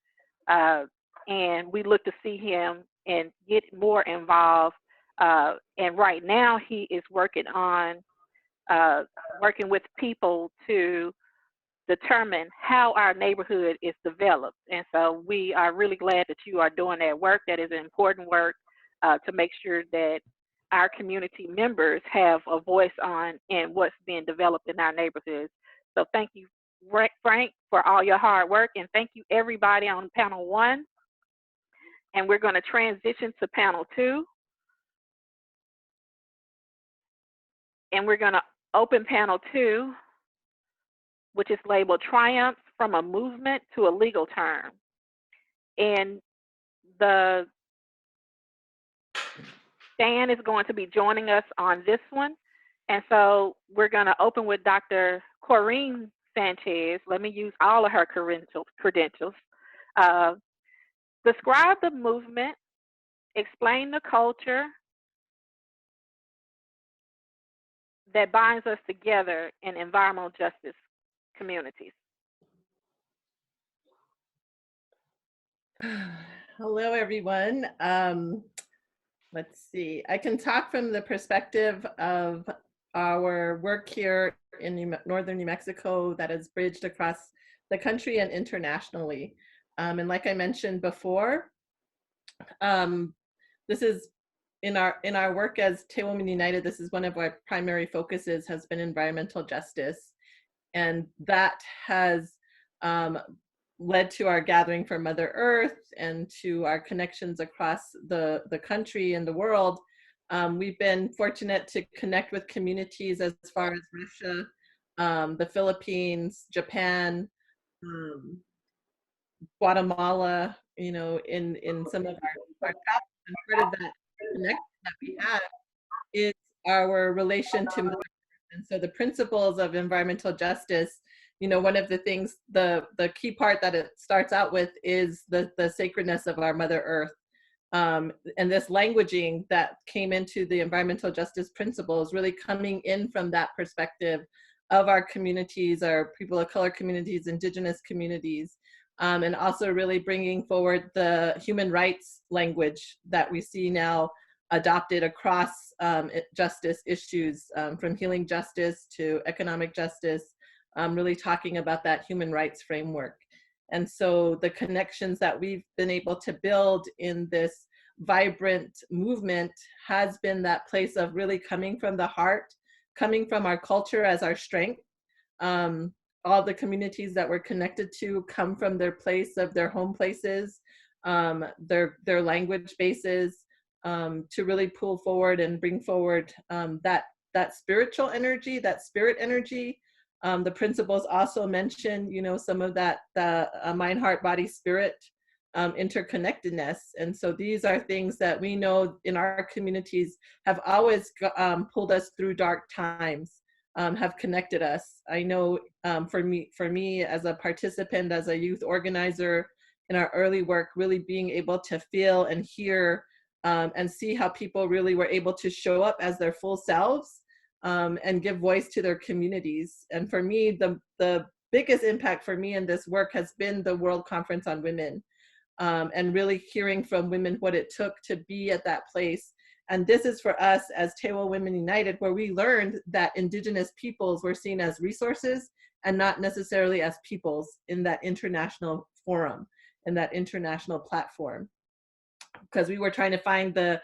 Speaker 1: And we look to see him and get more involved. And right now he is working on working with people to determine how our neighborhood is developed. And so we are really glad that you are doing that work. That is important work to make sure that our community members have a voice on in what's being developed in our neighborhoods. So thank you, Frank, for all your hard work, and thank you everybody on panel 1. And we're going to transition to panel 2. And we're going to open panel 2, which is labeled Triumphs from a Movement to a Legal Term. And Stan is going to be joining us on this one. And so we're going to open with Dr. Corrine Sanchez. Let me use all of her credentials. Describe the movement, explain the culture that binds us together in environmental justice communities.
Speaker 6: Hello, everyone. Let's see. I can talk from the perspective of our work here in northern New Mexico that is bridged across the country and internationally. And like I mentioned before, this is in our work as Te Women United, this is one of our primary focuses has been environmental justice. And that has led to our gathering for Mother Earth and to our connections across the country and the world. We've been fortunate to connect with communities as far as Russia, the Philippines, Japan, Guatemala, you know, in some of our travels. And part of that connection that we have is our relation to Mother Earth. And so the principles of environmental justice, you know, one of the things, the key part that it starts out with is the sacredness of our Mother Earth. And this languaging that came into the environmental justice principles really coming in from that perspective of our communities, our people of color communities, indigenous communities, and also really bringing forward the human rights language that we see now adopted across justice issues, from healing justice to economic justice, really talking about that human rights framework. And so the connections that we've been able to build in this vibrant movement has been that place of really coming from the heart, coming from our culture as our strength. All the communities that we're connected to come from their place of their home places, their language bases, to really pull forward and bring forward that spiritual energy, that spirit energy. The principles also mention, you know, some of that mind, heart, body, spirit interconnectedness. And so these are things that we know in our communities have always pulled us through dark times, have connected us. I know for me as a participant, as a youth organizer in our early work, really being able to feel and hear and see how people really were able to show up as their full selves and give voice to their communities. And for me, the biggest impact for me in this work has been the World Conference on Women, and really hearing from women what it took to be at that place. And this is for us as Tewa Women United, where we learned that Indigenous peoples were seen as resources and not necessarily as peoples in that international forum, in that international platform. Because we were trying to find the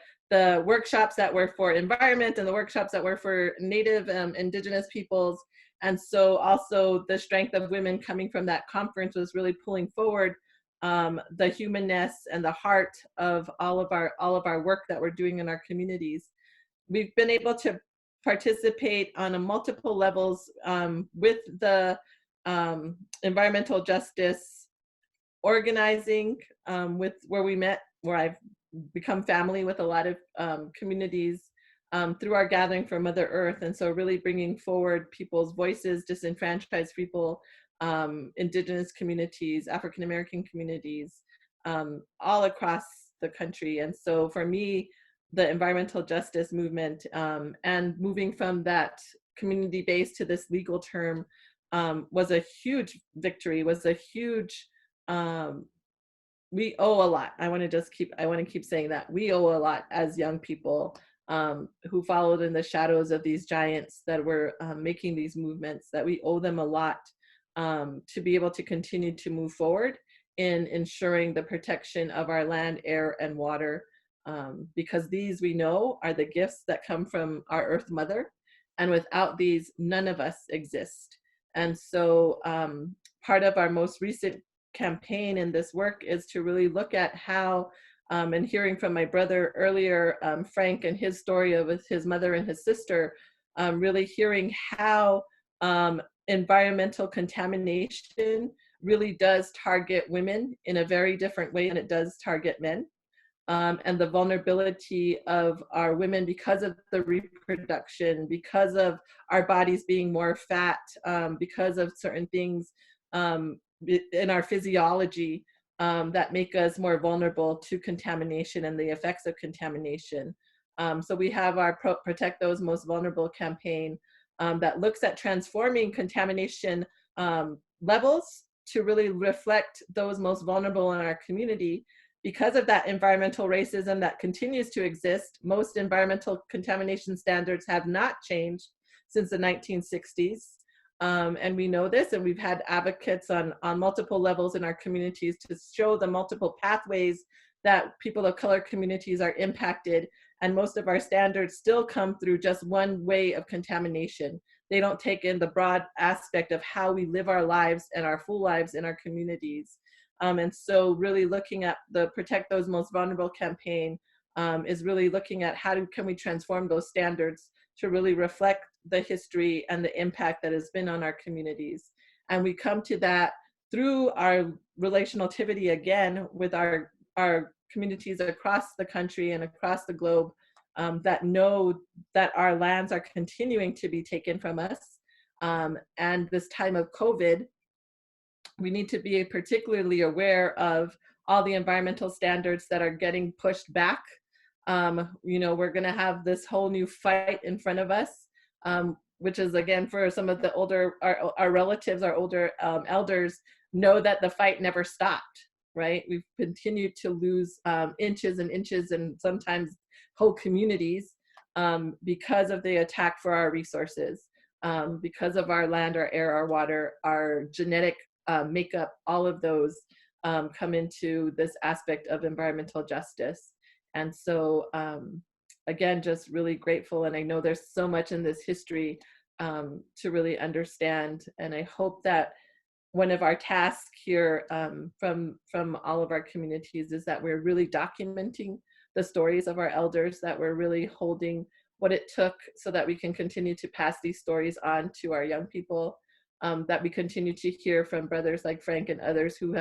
Speaker 6: workshops that were for environment and the workshops that were for Native Indigenous peoples. And so also the strength of women coming from that conference was really pulling forward the humanness and the heart of all of our work that we're doing in our communities. We've been able to participate on a multiple levels with the environmental justice organizing, with where I've become family with a lot of communities through our gathering for Mother Earth. And so really bringing forward people's voices, disenfranchised people, Indigenous communities, African American communities, all across the country. And so for me, the environmental justice movement and moving from that community base to this legal term was a huge victory, was a huge, we owe a lot. I want to keep saying that we owe a lot as young people who followed in the shadows of these giants that were making these movements, that we owe them a lot to be able to continue to move forward in ensuring the protection of our land, air, and water, because these, we know, are the gifts that come from our Earth Mother, and without these, none of us exist. And so part of our most recent campaign in this work is to really look at how, and hearing from my brother earlier, Frank, and his story of his mother and his sister, really hearing how environmental contamination really does target women in a very different way than it does target men. And the vulnerability of our women because of the reproduction, because of our bodies being more fat, because of certain things in our physiology that make us more vulnerable to contamination and the effects of contamination. So we have our Protect Those Most Vulnerable campaign that looks at transforming contamination levels to really reflect those most vulnerable in our community. Because of that environmental racism that continues to exist, most environmental contamination standards have not changed since the 1960s. And we know this, and we've had advocates on multiple levels in our communities to show the multiple pathways that people of color communities are impacted. And most of our standards still come through just one way of contamination. They don't take in the broad aspect of how we live our lives and our full lives in our communities. And so really looking at the Protect Those Most Vulnerable campaign is really looking at can we transform those standards to really reflect the history and the impact that has been on our communities. And we come to that through our relationality again with our communities across the country and across the globe that know that our lands are continuing to be taken from us. And this time of COVID, we need to be particularly aware of all the environmental standards that are getting pushed back. We're going to have this whole new fight in front of us, which is, again, for some of the older, our relatives, our older elders, know that the fight never stopped, right? We've continued to lose inches and inches and sometimes whole communities because of the attack for our resources, because of our land, our air, our water, our genetic makeup. All of those come into this aspect of environmental justice. And so, again, just really grateful. And I know there's so much in this history to really understand. And I hope that one of our tasks here from all of our communities is that we're really documenting the stories of our elders, that we're really holding what it took so that we can continue to pass these stories on to our young people, that we continue to hear from brothers like Frank and others whose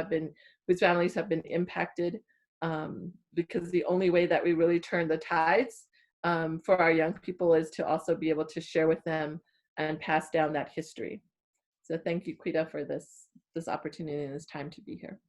Speaker 6: families have been impacted, because the only way that we really turn the tides for our young people is to also be able to share with them and pass down that history. So thank you, Quita, for this opportunity and this time to be here.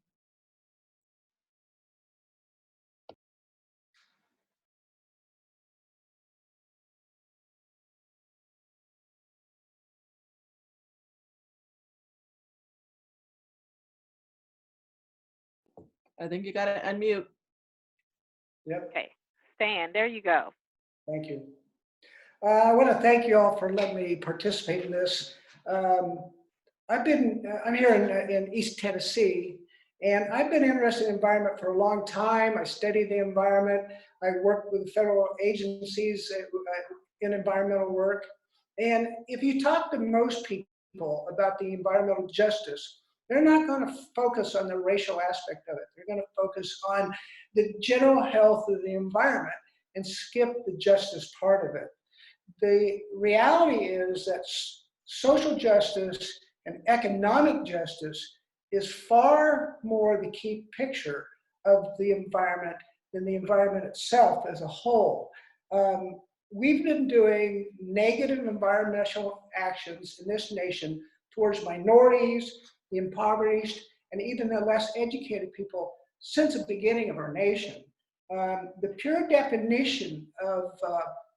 Speaker 6: I think you got to unmute.
Speaker 5: Yep.
Speaker 1: Okay, Stan, there you go.
Speaker 5: Thank you. I want to thank you all for letting me participate in this. I'm here in East Tennessee, and I've been interested in environment for a long time. I studied the environment. I worked with federal agencies in environmental work. And if you talk to most people about the environmental justice, they're not going to focus on the racial aspect of it. They're going to focus on the general health of the environment and skip the justice part of it. The reality is that social justice and economic justice is far more the key picture of the environment than the environment itself as a whole. We've been doing negative environmental actions in this nation towards minorities, the impoverished, and even the less educated people since the beginning of our nation. The pure definition of,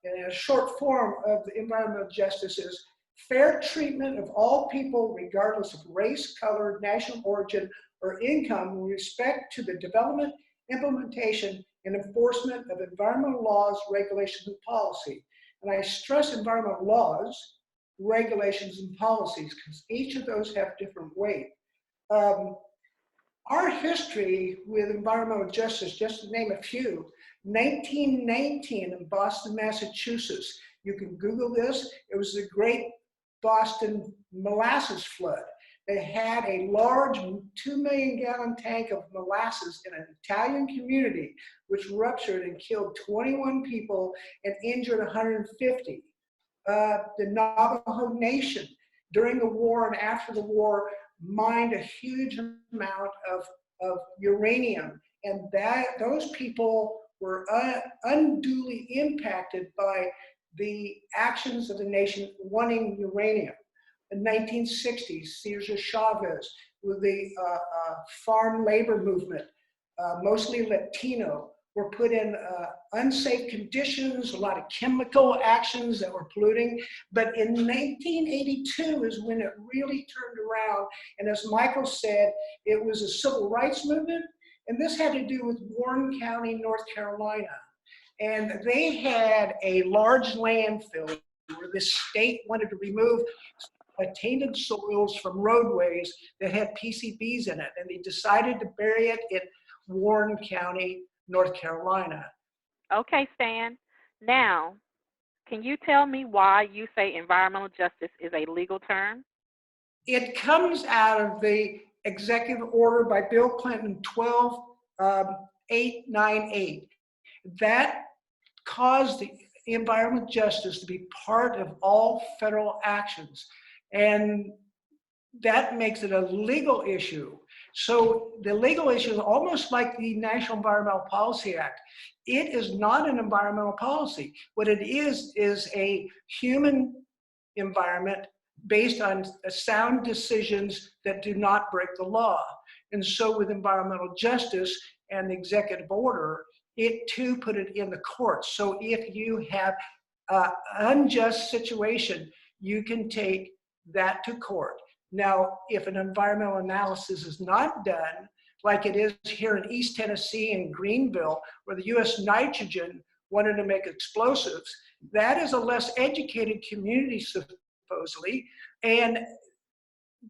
Speaker 5: in a short form of the environmental justice is fair treatment of all people regardless of race, color, national origin, or income with respect to the development, implementation, and enforcement of environmental laws, regulations, and policy. And I stress environmental laws, regulations, and policies because each of those have different weight. Our history with environmental justice, just to name a few, 1919 in Boston, Massachusetts. You can Google this. It was the Great Boston Molasses Flood. They had a large 2 million gallon tank of molasses in an Italian community, which ruptured and killed 21 people and injured 150. The Navajo Nation, during the war and after the war, mined a huge amount of uranium, and those people were unduly impacted by the actions of the nation wanting uranium. In the 1960s, Cesar Chavez, with the farm labor movement, mostly Latino, were put in unsafe conditions, a lot of chemical actions that were polluting. But in 1982 is when it really turned around. And as Michael said, it was a civil rights movement. And this had to do with Warren County, North Carolina. And they had a large landfill where the state wanted to remove tainted soils from roadways that had PCBs in it. And they decided to bury it in Warren County, North Carolina.
Speaker 1: Okay, Stan. Now, can you tell me why you say environmental justice is a legal term?
Speaker 5: It comes out of the executive order by Bill Clinton 12898. That caused the environmental justice to be part of all federal actions. And that makes it a legal issue. So the legal issue is almost like the National Environmental Policy Act. It is not an environmental policy. What it is a human environment based on sound decisions that do not break the law. And so with environmental justice and the executive order, it too put it in the courts. So if you have an unjust situation, you can take that to court. Now, if an environmental analysis is not done, like it is here in East Tennessee and Greenville, where the US Nitrogen wanted to make explosives, that is a less educated community supposedly. And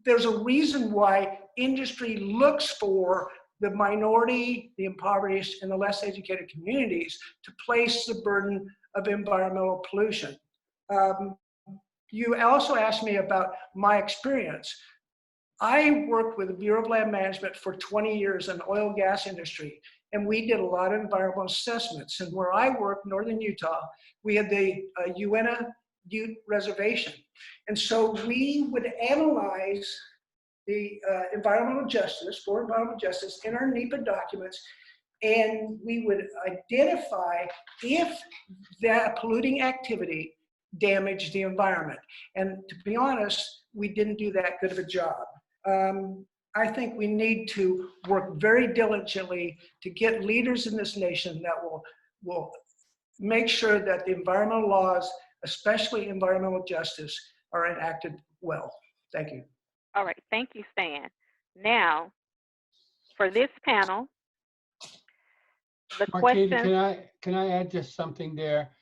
Speaker 5: there's a reason why industry looks for the minority, the impoverished, and the less educated communities to place the burden of environmental pollution. You also asked me about my experience. I worked with the Bureau of Land Management for 20 years in the oil and gas industry, and we did a lot of environmental assessments. And where I worked, northern Utah, we had the Uinta Ute Reservation. And so we would analyze the environmental justice in our NEPA documents, and we would identify if that polluting activity damaged the environment. And to be honest, we didn't do that good of a job. I think we need to work very diligently to get leaders in this nation that will make sure that the environmental laws, especially environmental justice, are enacted well. Thank you.
Speaker 1: All right, thank you, Stan. Now, for this panel, the
Speaker 3: Marquita,
Speaker 1: question.
Speaker 3: can I add just something there?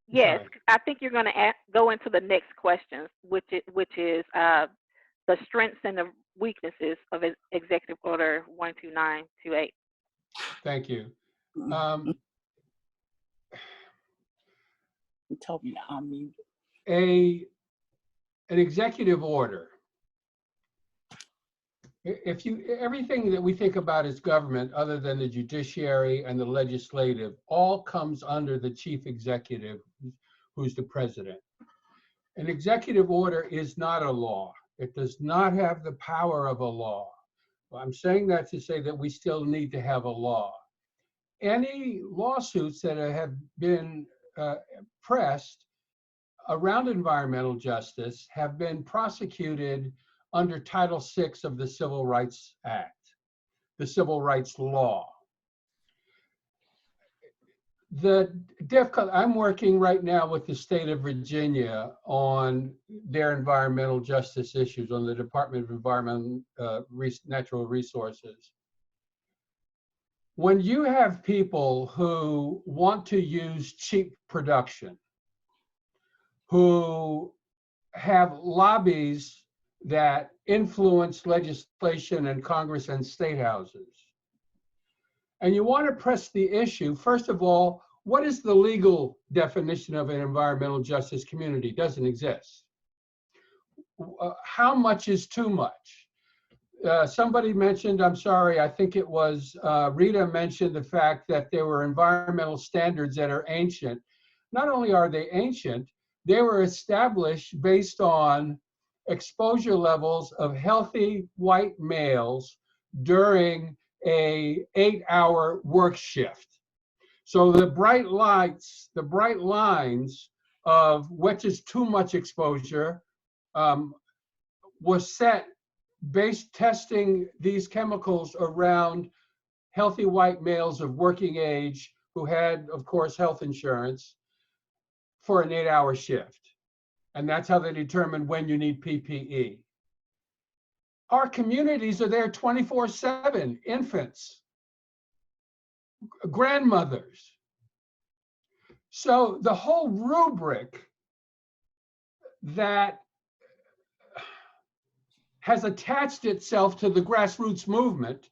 Speaker 1: Yes,
Speaker 3: Sorry.
Speaker 1: I think you're going to go into the next questions, which is the strengths and the weaknesses of Executive Order 12928.
Speaker 3: Thank you.
Speaker 4: You told me to unmute.
Speaker 3: An executive order. Everything that we think about as government, other than the judiciary and the legislative, all comes under the chief executive, who's the president. An executive order is not a law. It does not have the power of a law. Well, I'm saying that to say that we still need to have a law. Any lawsuits that have been pressed around environmental justice have been prosecuted under Title VI of the Civil Rights Act, the Civil Rights Law. I'm working right now with the state of Virginia on their environmental justice issues, on the Department of Environmental Natural Resources. When you have people who want to use cheap production, who have lobbies that influence legislation in Congress and state houses, and you want to press the issue, first of all, what is the legal definition of an environmental justice community? It doesn't exist. How much is too much? Somebody mentioned, I'm sorry, I think it was Rita mentioned the fact that there were environmental standards that are ancient. Not only are they ancient, they were established based on exposure levels of healthy white males during a 8-hour work shift. So the bright lines of which is too much exposure was set based testing these chemicals around healthy white males of working age who had, of course, health insurance for an 8-hour shift. And that's how they determine when you need PPE. Our communities are there 24/7, infants, grandmothers. So the whole rubric that has attached itself to the grassroots movement,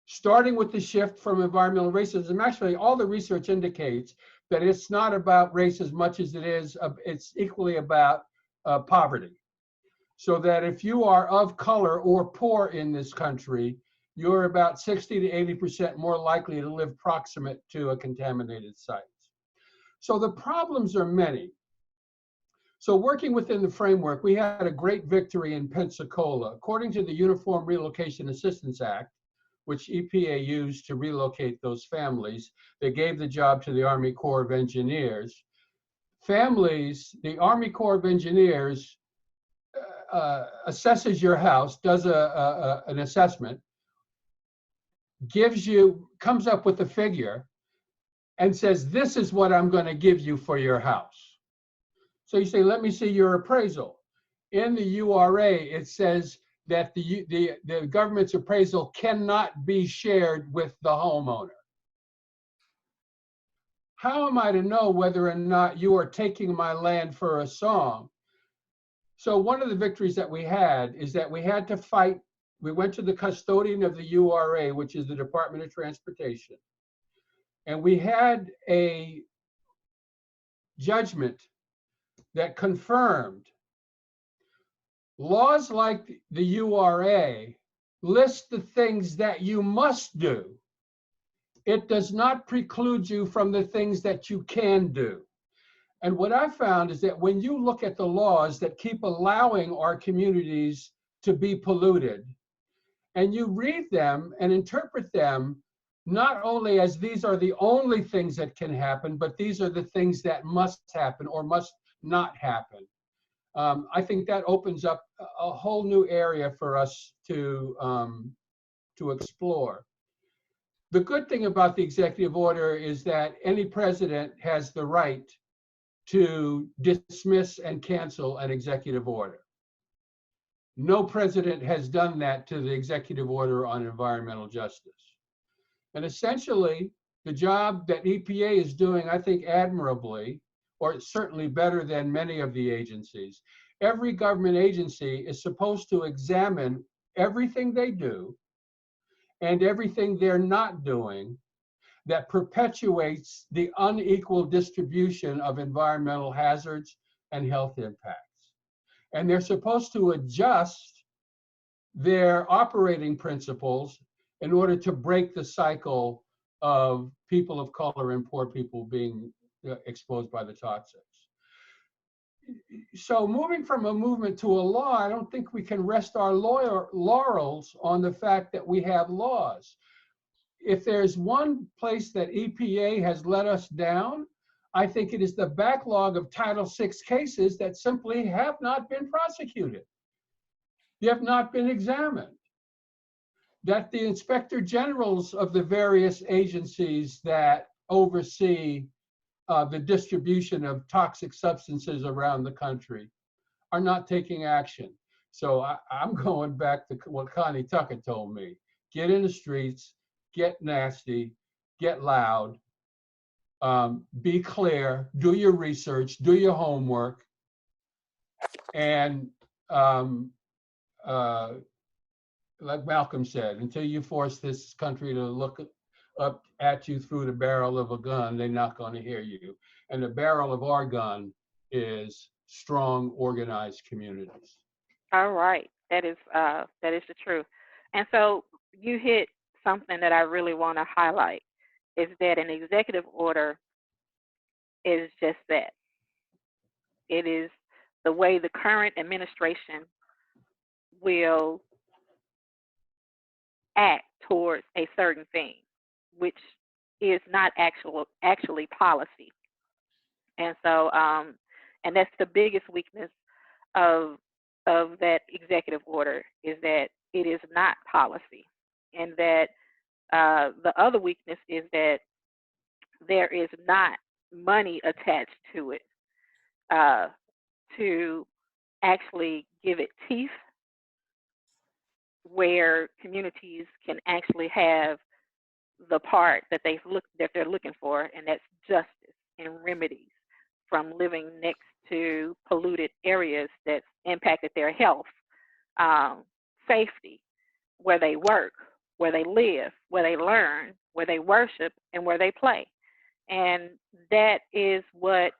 Speaker 3: starting with the shift from environmental racism, actually all the research indicates that it's not about race as much as it is, it's equally about poverty. so that if you are of color or poor in this country, you're about 60 to 80% more likely to live proximate to a contaminated site. So the problems are many. So working within the framework, we had a great victory in Pensacola. According to the Uniform Relocation Assistance Act, which EPA used to relocate those families, they gave the job to the Army Corps of Engineers. Families, the Army Corps of Engineers assesses your house, does an assessment, comes up with a figure and says, this is what I'm going to give you for your house. So you say, let me see your appraisal. In the URA, it says that the government's appraisal cannot be shared with the homeowner. How am I to know whether or not you are taking my land for a song? So one of the victories that we had is that we had to fight. We went to the custodian of the URA, which is the Department of Transportation, and we had a judgment that confirmed laws like the URA list the things that you must do. It does not preclude you from the things that you can do. And what I found is that when you look at the laws that keep allowing our communities to be polluted, and you read them and interpret them not only as these are the only things that can happen, but these are the things that must happen or must not happen. I think that opens up a whole new area for us to explore. The good thing about the executive order is that any president has the right to dismiss and cancel an executive order. No president has done that to the executive order on environmental justice. And essentially, the job that EPA is doing, I think, admirably, or certainly better than many of the agencies. Every government agency is supposed to examine everything they do and everything they're not doing that perpetuates the unequal distribution of environmental hazards and health impacts. And they're supposed to adjust their operating principles in order to break the cycle of people of color and poor people being exposed by the toxics. So moving from a movement to a law, I don't think we can rest our laurels on the fact that we have laws. If there's one place that EPA has let us down, I think it is the backlog of Title VI cases that simply have not been prosecuted. They have not been examined. That the inspector generals of the various agencies that oversee the distribution of toxic substances around the country are not taking action. So I'm going back to what Connie Tucker told me. Get in the streets, get nasty, get loud, be clear, do your research, do your homework, and like Malcolm said, until you force this country to look up at you through the barrel of a gun, they're not going to hear you. And the barrel of our gun is strong, organized communities.
Speaker 1: All right, that is the truth. And so you hit something that I really want to highlight, is that an executive order is just that. It is the way the current administration will act towards a certain thing, which is not actually policy. And so, and that's the biggest weakness of that executive order, is that it is not policy. And that the other weakness is that there is not money attached to it to actually give it teeth, where communities can actually have the part that they're looking for, and that's justice and remedies from living next to polluted areas that's impacted their health, safety, where they work, where they live, where they learn, where they worship, and where they play. And that is what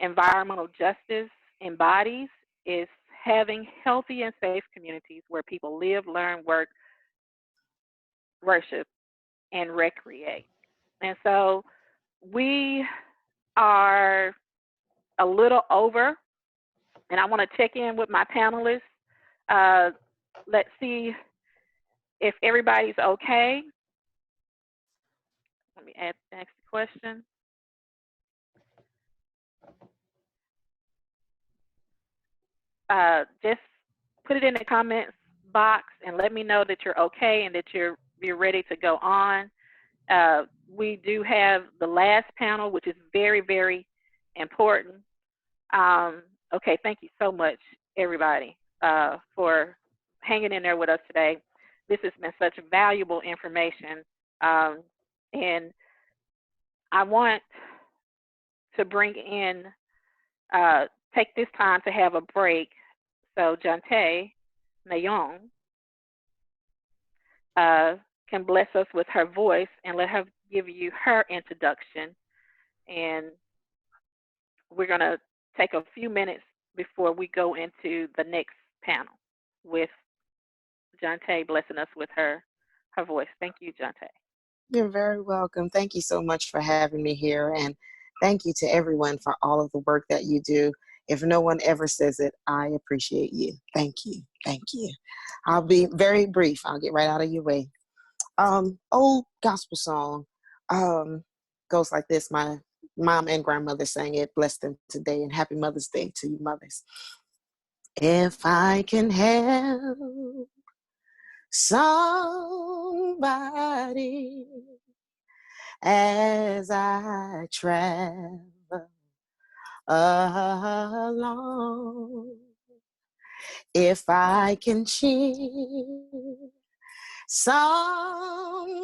Speaker 1: environmental justice embodies, is having healthy and safe communities where people live, learn, work, worship, and recreate. And so we are a little over, and I want to check in with my panelists. Let's see if everybody's okay. Let me ask the question. Just put it in the comments box and let me know that you're okay and that you're ready to go on. We do have the last panel, which is very, very important. Okay, thank you so much, everybody, for hanging in there with us today. This has been such valuable information. And I want to bring in, take this time to have a break. So Jonte Mayon can bless us with her voice and let her give you her introduction. And we're going to take a few minutes before we go into the next panel with Jonte blessing us with her voice. Thank you, Jonte.
Speaker 10: You're very welcome. Thank you so much for having me here. And thank you to everyone for all of the work that you do. If no one ever says it, I appreciate you. Thank you. Thank you. I'll be very brief. I'll get right out of your way. Old gospel song goes like this. My mom and grandmother sang it. Bless them today and happy Mother's Day to you mothers. If I can help somebody as I travel along, if I can cheer somebody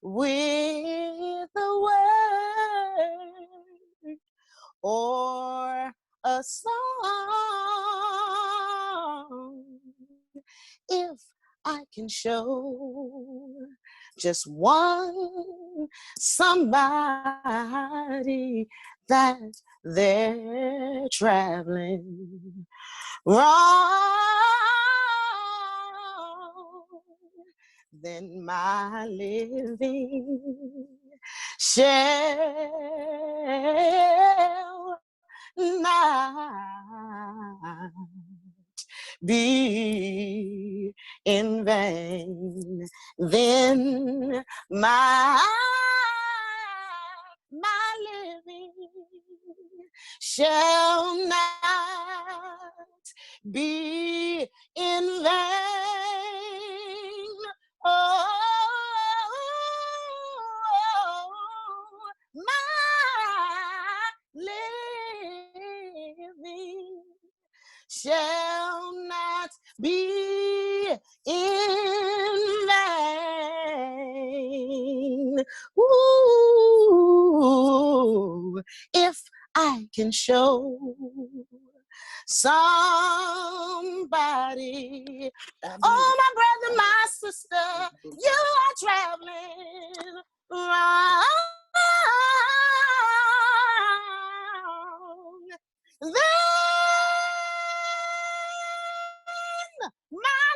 Speaker 10: with a word or a song, if I can show just one somebody that they're traveling wrong, then my living shall not be in vain. Then my living shall not be in vain. Oh, my living shall not be in vain. Ooh, if I can show somebody, oh, my brother, my sister, you are traveling wrong, then my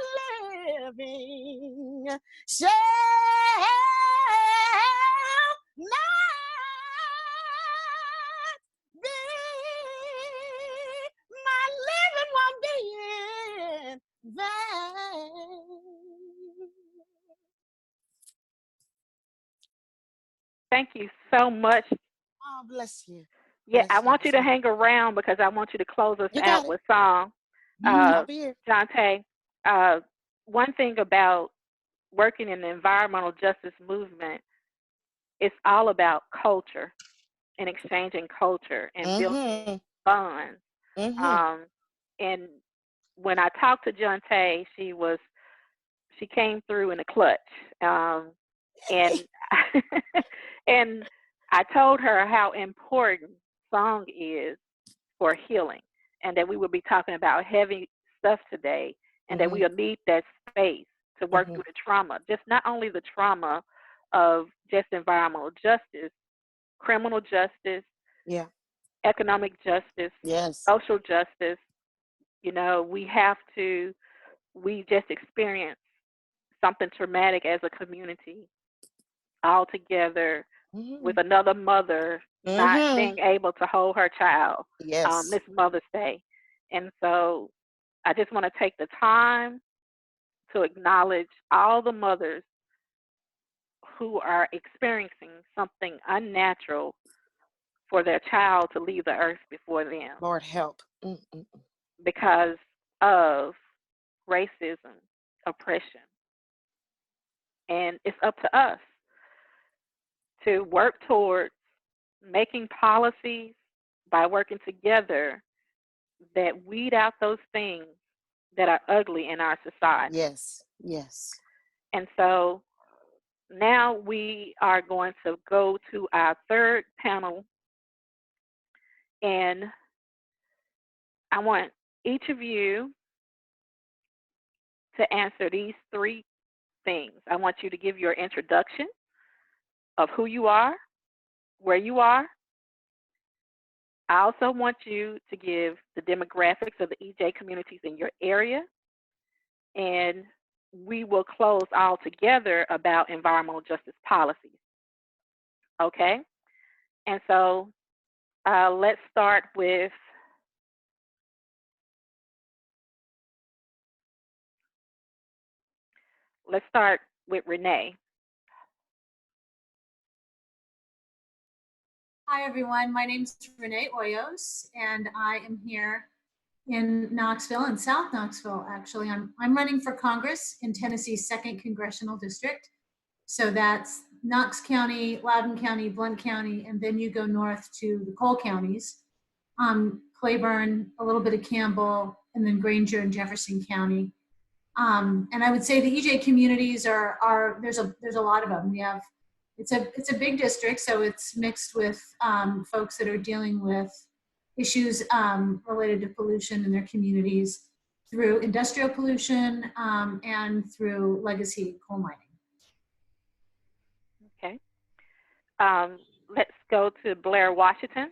Speaker 10: living shall not be, my living won't be in vain.
Speaker 1: Thank you so much.
Speaker 10: Oh, bless you.
Speaker 1: Yeah,
Speaker 10: Bless
Speaker 1: I want you to
Speaker 10: bless
Speaker 1: hang around because I want you to close us
Speaker 10: You got
Speaker 1: out
Speaker 10: it.
Speaker 1: with song.
Speaker 10: I'll be here.
Speaker 1: Jonte, one thing about working in the environmental justice movement, it's all about culture and exchanging culture and building bonds. And when I talked to Jonte, she came through in a clutch. And and I told her how important song is for healing, and that we will be talking about heavy stuff today, and that we'll need that space to work through the trauma, just not only the trauma of just environmental justice, criminal justice, economic justice,
Speaker 10: Yes.
Speaker 1: social justice. You know, we just experienced something traumatic as a community all together with another mother not being able to hold her child
Speaker 10: Yes.
Speaker 1: this Mother's Day. And so I just want to take the time to acknowledge all the mothers who are experiencing something unnatural for their child to leave the earth before them
Speaker 10: Lord help.
Speaker 1: because of racism, oppression. And it's up to us to work towards making policies by working together that weed out those things that are ugly in our society.
Speaker 10: Yes. Yes.
Speaker 1: And so now we are going to go to our third panel, and I want each of you to answer these three things. I want you to give your introduction of who you are, where you are. I also want you to give the demographics of the EJ communities in your area, and we will close all together about environmental justice policies. Okay? And so let's start with Renee.
Speaker 11: Hi, everyone. My name is Renee Hoyos, and I am here in Knoxville, in South Knoxville, actually. I'm running for Congress in Tennessee's 2nd Congressional District. So that's Knox County, Loudoun County, Blount County, and then you go north to the coal counties, Claiborne, a little bit of Campbell, and then Granger and Jefferson County. And I would say the EJ communities are there's a lot of them. We have it's a big district, so it's mixed with folks that are dealing with issues related to pollution in their communities through industrial pollution and through legacy coal mining.
Speaker 1: Okay. Let's go to Blair Washington.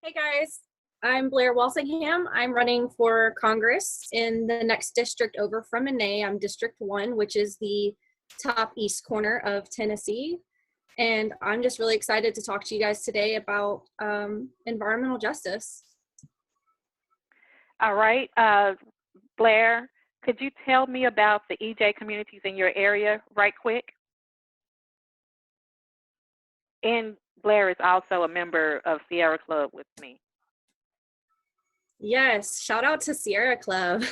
Speaker 12: Hey guys, I'm Blair Walsingham. I'm running for Congress in the next district over from Renee. I'm District 1, which is the top east corner of Tennessee. And I'm just really excited to talk to you guys today about environmental justice.
Speaker 1: All right, Blair, could you tell me about the EJ communities in your area right quick? And Blair is also a member of Sierra Club with me.
Speaker 12: Yes, shout out to Sierra Club.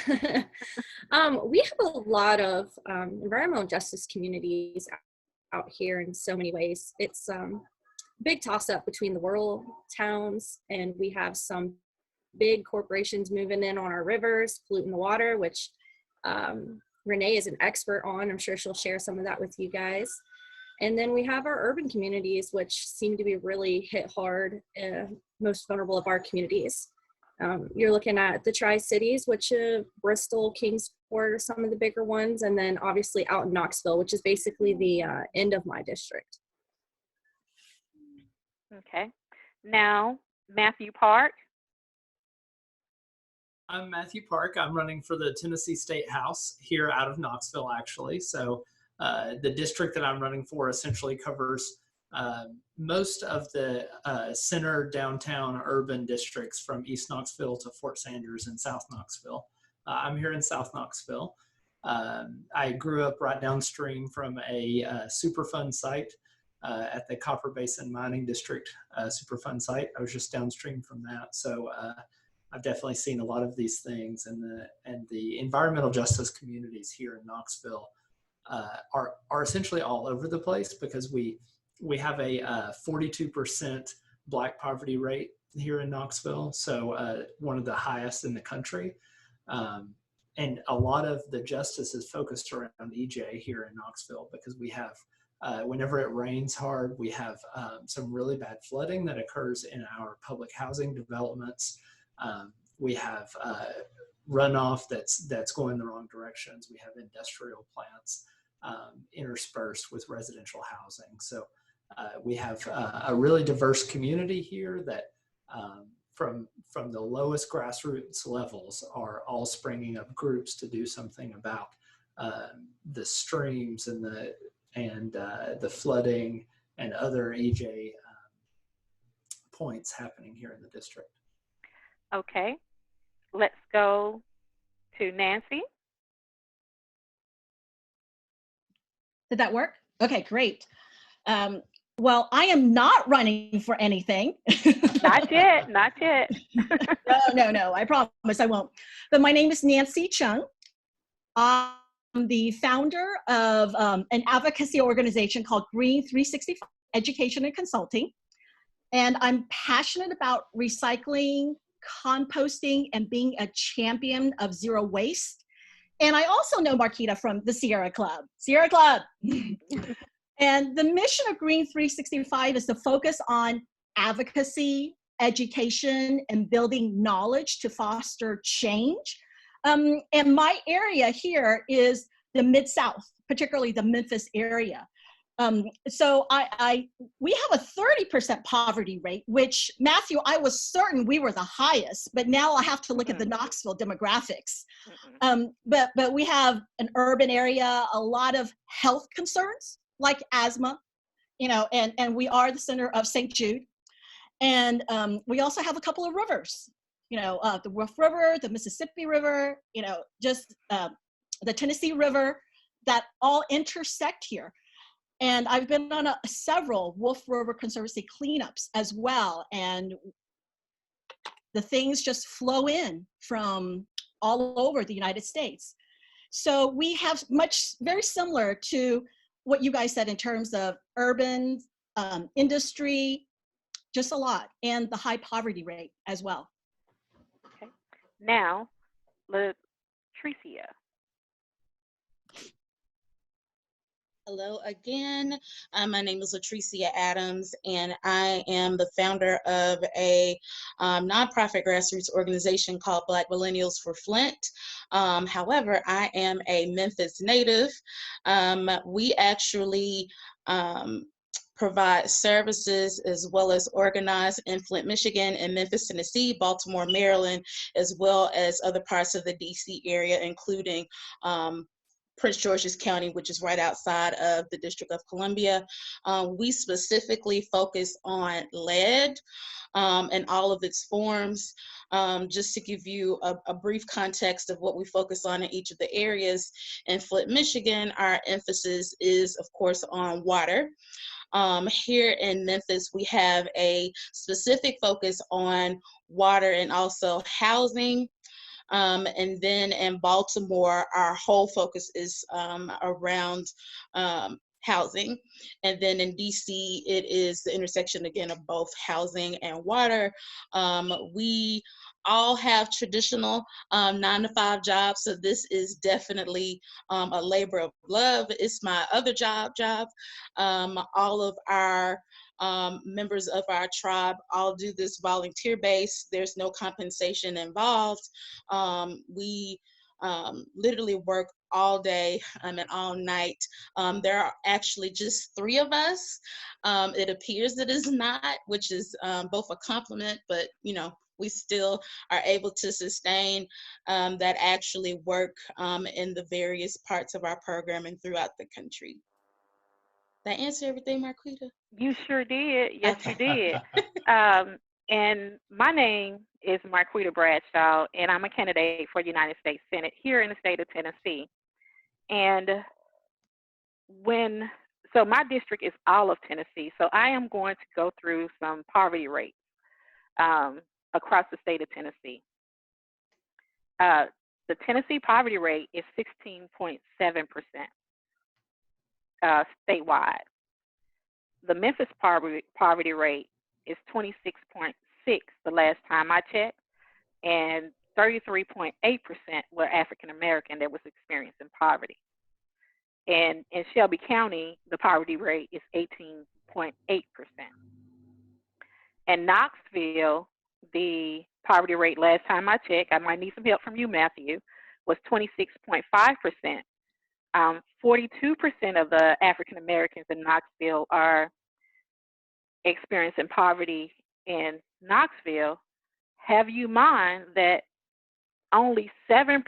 Speaker 12: We have a lot of environmental justice communities out here in so many ways. It's a big toss-up between the rural towns, and we have some big corporations moving in on our rivers, polluting the water, which Renee is an expert on. I'm sure she'll share some of that with you guys. And then we have our urban communities, which seem to be really hit hard, most vulnerable of our communities. You're looking at the Tri-Cities, which Bristol, Kingsport are some of the bigger ones, and then obviously out in Knoxville, which is basically the end of my district.
Speaker 1: Okay. Now, Matthew Park.
Speaker 13: I'm Matthew Park. I'm running for the Tennessee State House here out of Knoxville, actually. So the district that I'm running for essentially covers most of the center downtown urban districts from East Knoxville to Fort Sanders and South Knoxville. I'm here in South Knoxville. I grew up right downstream from a Superfund site at the Copper Basin Mining District Superfund site. I was just downstream from that. So I've definitely seen a lot of these things, and the environmental justice communities here in Knoxville are essentially all over the place because we have a 42% Black poverty rate here in Knoxville, so one of the highest in the country. And a lot of the justice is focused around EJ here in Knoxville because we have, whenever it rains hard, we have some really bad flooding that occurs in our public housing developments. We have runoff that's going the wrong directions. We have industrial plants interspersed with residential housing. So we have a really diverse community here that from the lowest grassroots levels are all springing up groups to do something about the streams and the flooding and other EJ points happening here in the district.
Speaker 1: Okay, let's go to Nancy.
Speaker 14: Did that work? Okay, great. Well, I am not running for anything.
Speaker 1: Not yet, not yet.
Speaker 14: No, I promise I won't. But my name is Nancy Chung. I'm the founder of an advocacy organization called Green 365 Education and Consulting. And I'm passionate about recycling, composting, and being a champion of zero waste. And I also know Marquita from the Sierra Club. Sierra Club! And the mission of Green 365 is to focus on advocacy, education, and building knowledge to foster change. And my area here is the Mid-South, particularly the Memphis area. So we have a 30% poverty rate, which, Matthew, I was certain we were the highest, but now I have to look at the Knoxville demographics. But we have an urban area, a lot of health concerns like asthma, and we are the center of St. Jude. And we also have a couple of rivers, the Wolf River, the Mississippi River, just the Tennessee River that all intersect here. And I've been on several Wolf River Conservancy cleanups as well. And the things just flow in from all over the United States. So we have very similar to what you guys said in terms of urban industry, just a lot, and the high poverty rate as well.
Speaker 1: Okay. Now, LaTricea.
Speaker 8: Hello again. My name is LaTricea Adams, and I am the founder of a nonprofit grassroots organization called Black Millennials for Flint. However, I am a Memphis native. We actually provide services as well as organize in Flint, Michigan, and Memphis, Tennessee, Baltimore, Maryland, as well as other parts of the DC area, including Prince George's County, which is right outside of the District of Columbia. We specifically focus on lead and all of its forms. Just to give you a brief context of what we focus on in each of the areas. In Flint, Michigan, our emphasis is, of course, on water. Here in Memphis, we have a specific focus on water and also housing. And then in Baltimore, our whole focus is around housing. And then in DC, it is the intersection again of both housing and water. We all have traditional 9-to-5 jobs, so this is definitely a labor of love. It's my other job. All of our members of our tribe all do this volunteer based. There's no compensation involved. We literally work all day and all night. There are actually just 3 of us. It appears it is not, which is both a compliment, but we still are able to sustain that actually work in the various parts of our programming throughout the country. Did I answer everything, Marquita?
Speaker 1: You sure did. Yes, you did. And my name is Marquita Bradshaw, and I'm a candidate for the United States Senate here in the state of Tennessee. And so my district is all of Tennessee, so I am going to go through some poverty rates across the state of Tennessee. The Tennessee poverty rate is 16.7%. Statewide. The Memphis poverty rate is 26.6% the last time I checked, and 33.8% were African American that was experiencing poverty. And in Shelby County, the poverty rate is 18.8%. In Knoxville, the poverty rate last time I checked, I might need some help from you, Matthew, was 26.5%, 42% of the African Americans in Knoxville are experiencing poverty in Knoxville. Have you mind that only 7%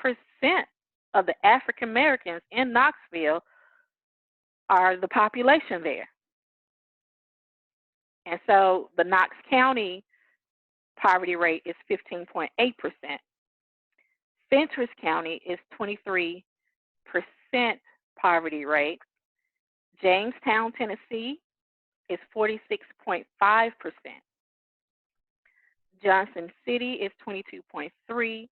Speaker 1: of the African Americans in Knoxville are the population there. And so the Knox County poverty rate is 15.8%. Fentress County is 23% poverty rate. Jamestown, Tennessee is 46.5%. Johnson City is 22.3%.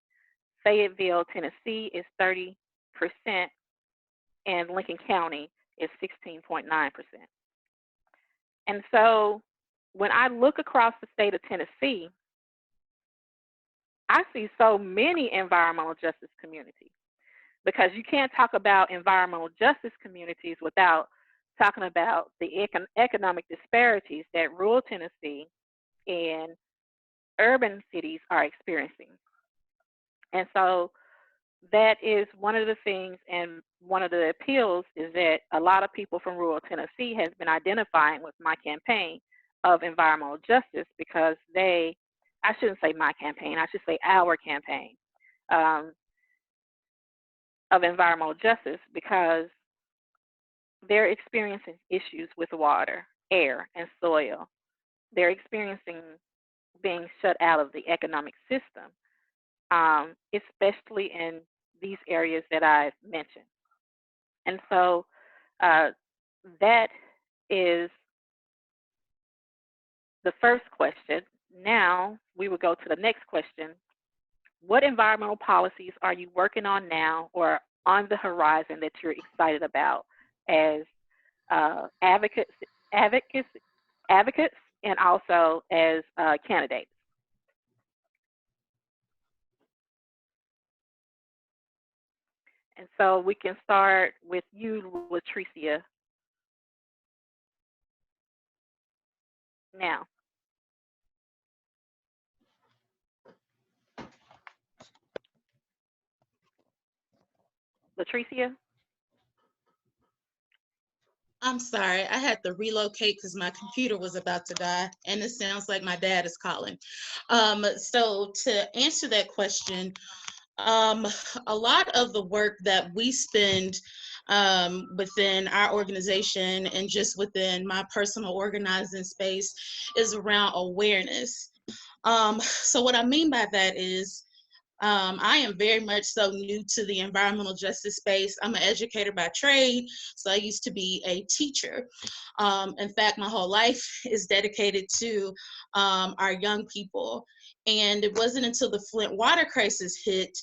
Speaker 1: Fayetteville, Tennessee is 30%. And Lincoln County is 16.9%. And so when I look across the state of Tennessee, I see so many environmental justice communities, because you can't talk about environmental justice communities without talking about the economic disparities that rural Tennessee and urban cities are experiencing. And so that is one of the things, and one of the appeals is that a lot of people from rural Tennessee has been identifying with my campaign of environmental justice, because they, I shouldn't say my campaign, I should say our campaign of environmental justice, because they're experiencing issues with water, air, and soil. They're experiencing being shut out of the economic system, especially in these areas that I've mentioned. And so that is the first question. Now we will go to the next question. What environmental policies are you working on now or on the horizon that you're excited about as advocates and also as candidates? And so we can start with you, LaTricea. Now. LaTricea?
Speaker 8: I'm sorry, I had to relocate because my computer was about to die, and it sounds like my dad is calling. So to answer that question, a lot of the work that we spend within our organization and just within my personal organizing space is around awareness. So what I mean by that is, I am very much so new to the environmental justice space. I'm an educator by trade, so I used to be a teacher. In fact, my whole life is dedicated to our young people. And it wasn't until the Flint water crisis hit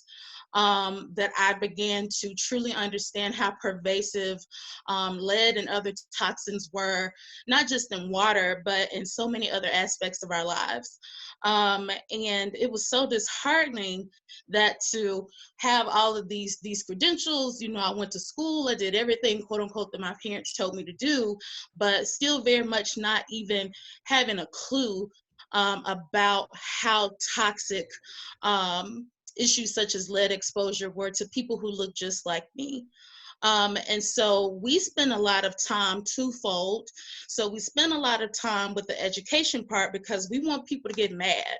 Speaker 8: that I began to truly understand how pervasive lead and other toxins were, not just in water, but in so many other aspects of our lives. And it was so disheartening that to have all of these credentials, you know, I went to school, I did everything, quote unquote, that my parents told me to do, but still very much not even having a clue about how toxic issues such as lead exposure were to people who look just like me. And so we spend a lot of time twofold. So we spend a lot of time with the education part because we want people to get mad.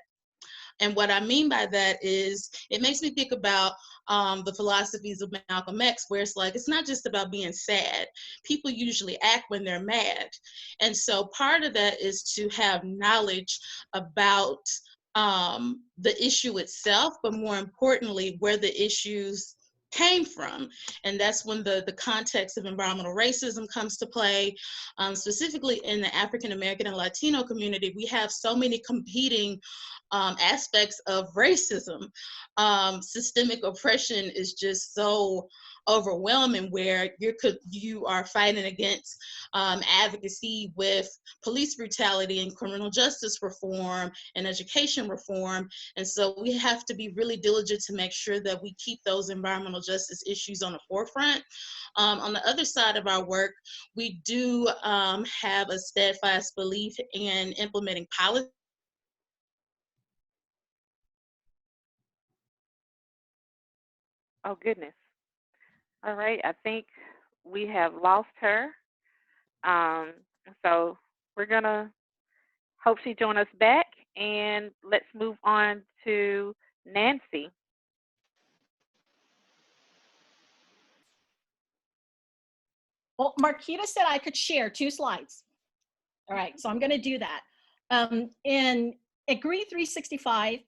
Speaker 8: And what I mean by that is, it makes me think about the philosophies of Malcolm X, where it's like, it's not just about being sad. People usually act when they're mad. And so part of that is to have knowledge about the issue itself, but more importantly, where the issues came from. And that's when the context of environmental racism comes to play. Specifically in the African American and Latino community, we have so many competing aspects of racism. Systemic oppression is just so overwhelming, where you are fighting against advocacy with police brutality and criminal justice reform and education reform. And so we have to be really diligent to make sure that we keep those environmental justice issues on the forefront. On the other side of our work, we do have a steadfast belief in implementing policy.
Speaker 1: Oh, goodness. All right, I think we have lost her. So we're going to hope she join us back. And let's move on to Nancy.
Speaker 14: Well, Marquita said I could share 2 slides. All right, so I'm going to do that. In Agree 365,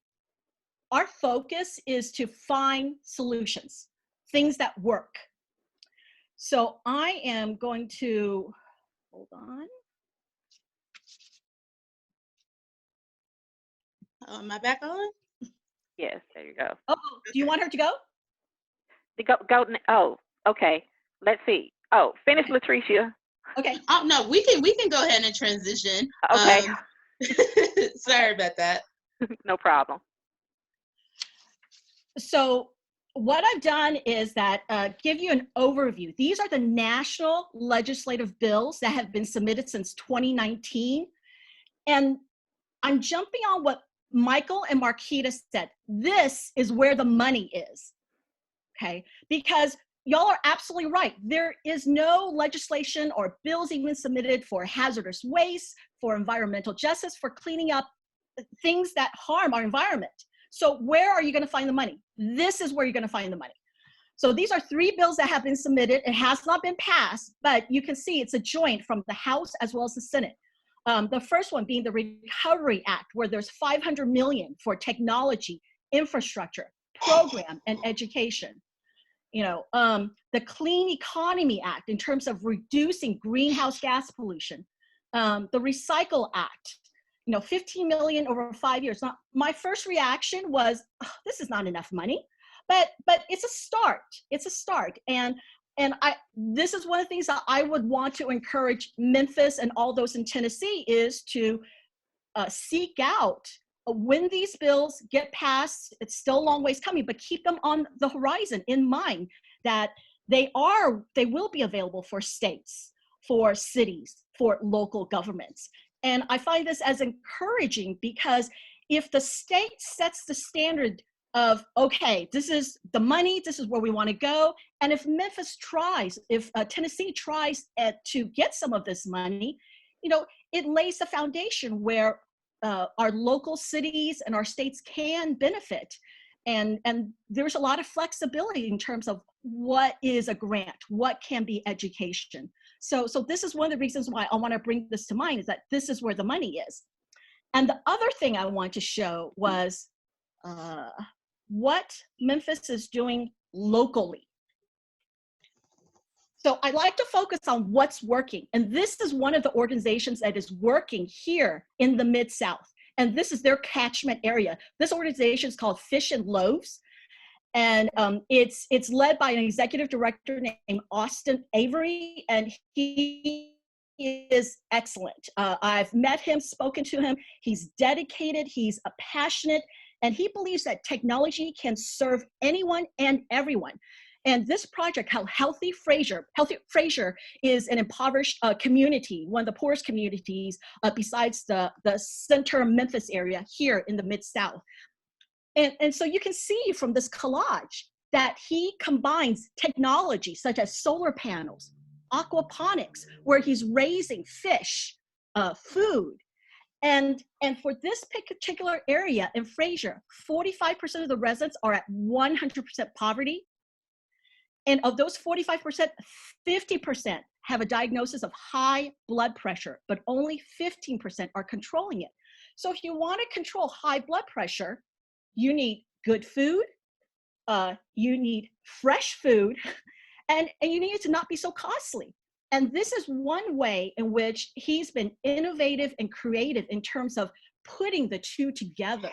Speaker 14: our focus is to find solutions, things that work. So I am going to, hold on.
Speaker 8: Am I back on?
Speaker 1: Yes, there you go.
Speaker 14: Oh, do you want her to go?
Speaker 1: Oh, okay. Let's see. Oh, finish LaTricea.
Speaker 14: Okay.
Speaker 8: Oh no, we can go ahead and transition.
Speaker 1: Okay.
Speaker 8: Sorry about that.
Speaker 1: No problem.
Speaker 14: So what I've done is that give you an overview. These are the national legislative bills that have been submitted since 2019. And I'm jumping on what Michael and Marquita said. This is where the money is, okay? Because y'all are absolutely right. There is no legislation or bills even submitted for hazardous waste, for environmental justice, for cleaning up things that harm our environment. So where are you going to find the money? This is where you're going to find the money. So these are 3 bills that have been submitted. It has not been passed, but you can see it's a joint from the House as well as the Senate. The first one being the Recovery Act, where there's $500 million for technology, infrastructure, program, and education. You know, the Clean Economy Act in terms of reducing greenhouse gas pollution. The Recycle Act, you know, $15 million over 5 years. Now, my first reaction was, oh, this is not enough money, but it's a start. It's a start, and this is one of the things that I would want to encourage Memphis and all those in Tennessee is to seek out when these bills get passed. It's still a long ways coming, but keep them on the horizon in mind that they will be available for states, for cities, for local governments. And I find this as encouraging because if the state sets the standard of, okay, this is the money, this is where we want to go. And if Memphis tries, if Tennessee tries to get some of this money, you know, it lays the foundation where our local cities and our states can benefit. And there's a lot of flexibility in terms of what is a grant, what can be education. So this is one of the reasons why I want to bring this to mind, is that this is where the money is. And the other thing I want to show was what Memphis is doing locally. So I like to focus on what's working. And this is one of the organizations that is working here in the Mid-South. And this is their catchment area. This organization is called Fish and Loaves. And it's led by an executive director named Austin Avery, and he is excellent. I've met him, spoken to him. He's dedicated, he's passionate, and he believes that technology can serve anyone and everyone. And this project, how Healthy Fraser is an impoverished community, one of the poorest communities besides the center Memphis area here in the Mid-South. And so you can see from this collage that he combines technology such as solar panels, aquaponics, where he's raising fish, food. And for this particular area in Fraser, 45% of the residents are at 100% poverty. And of those 45%, 50% have a diagnosis of high blood pressure, but only 15% are controlling it. So if you want to control high blood pressure, you need good food, you need fresh food, and you need it to not be so costly. And this is one way in which he's been innovative and creative in terms of putting the two together.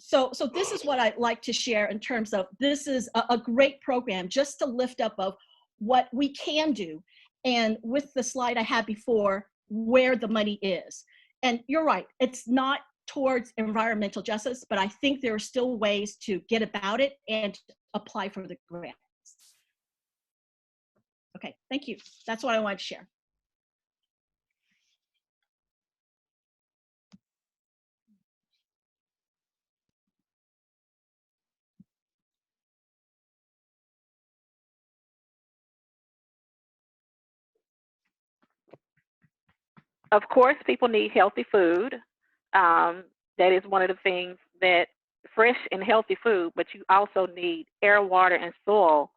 Speaker 14: So this is what I'd like to share in terms of, this is a great program just to lift up of what we can do. And with the slide I had before, where the money is. And you're right, it's not towards environmental justice, but I think there are still ways to get about it and apply for the grants. Okay, thank you. That's what I wanted to share.
Speaker 1: of course, people need healthy food. That is one of the things that fresh and healthy food, but you also need air, water, and soil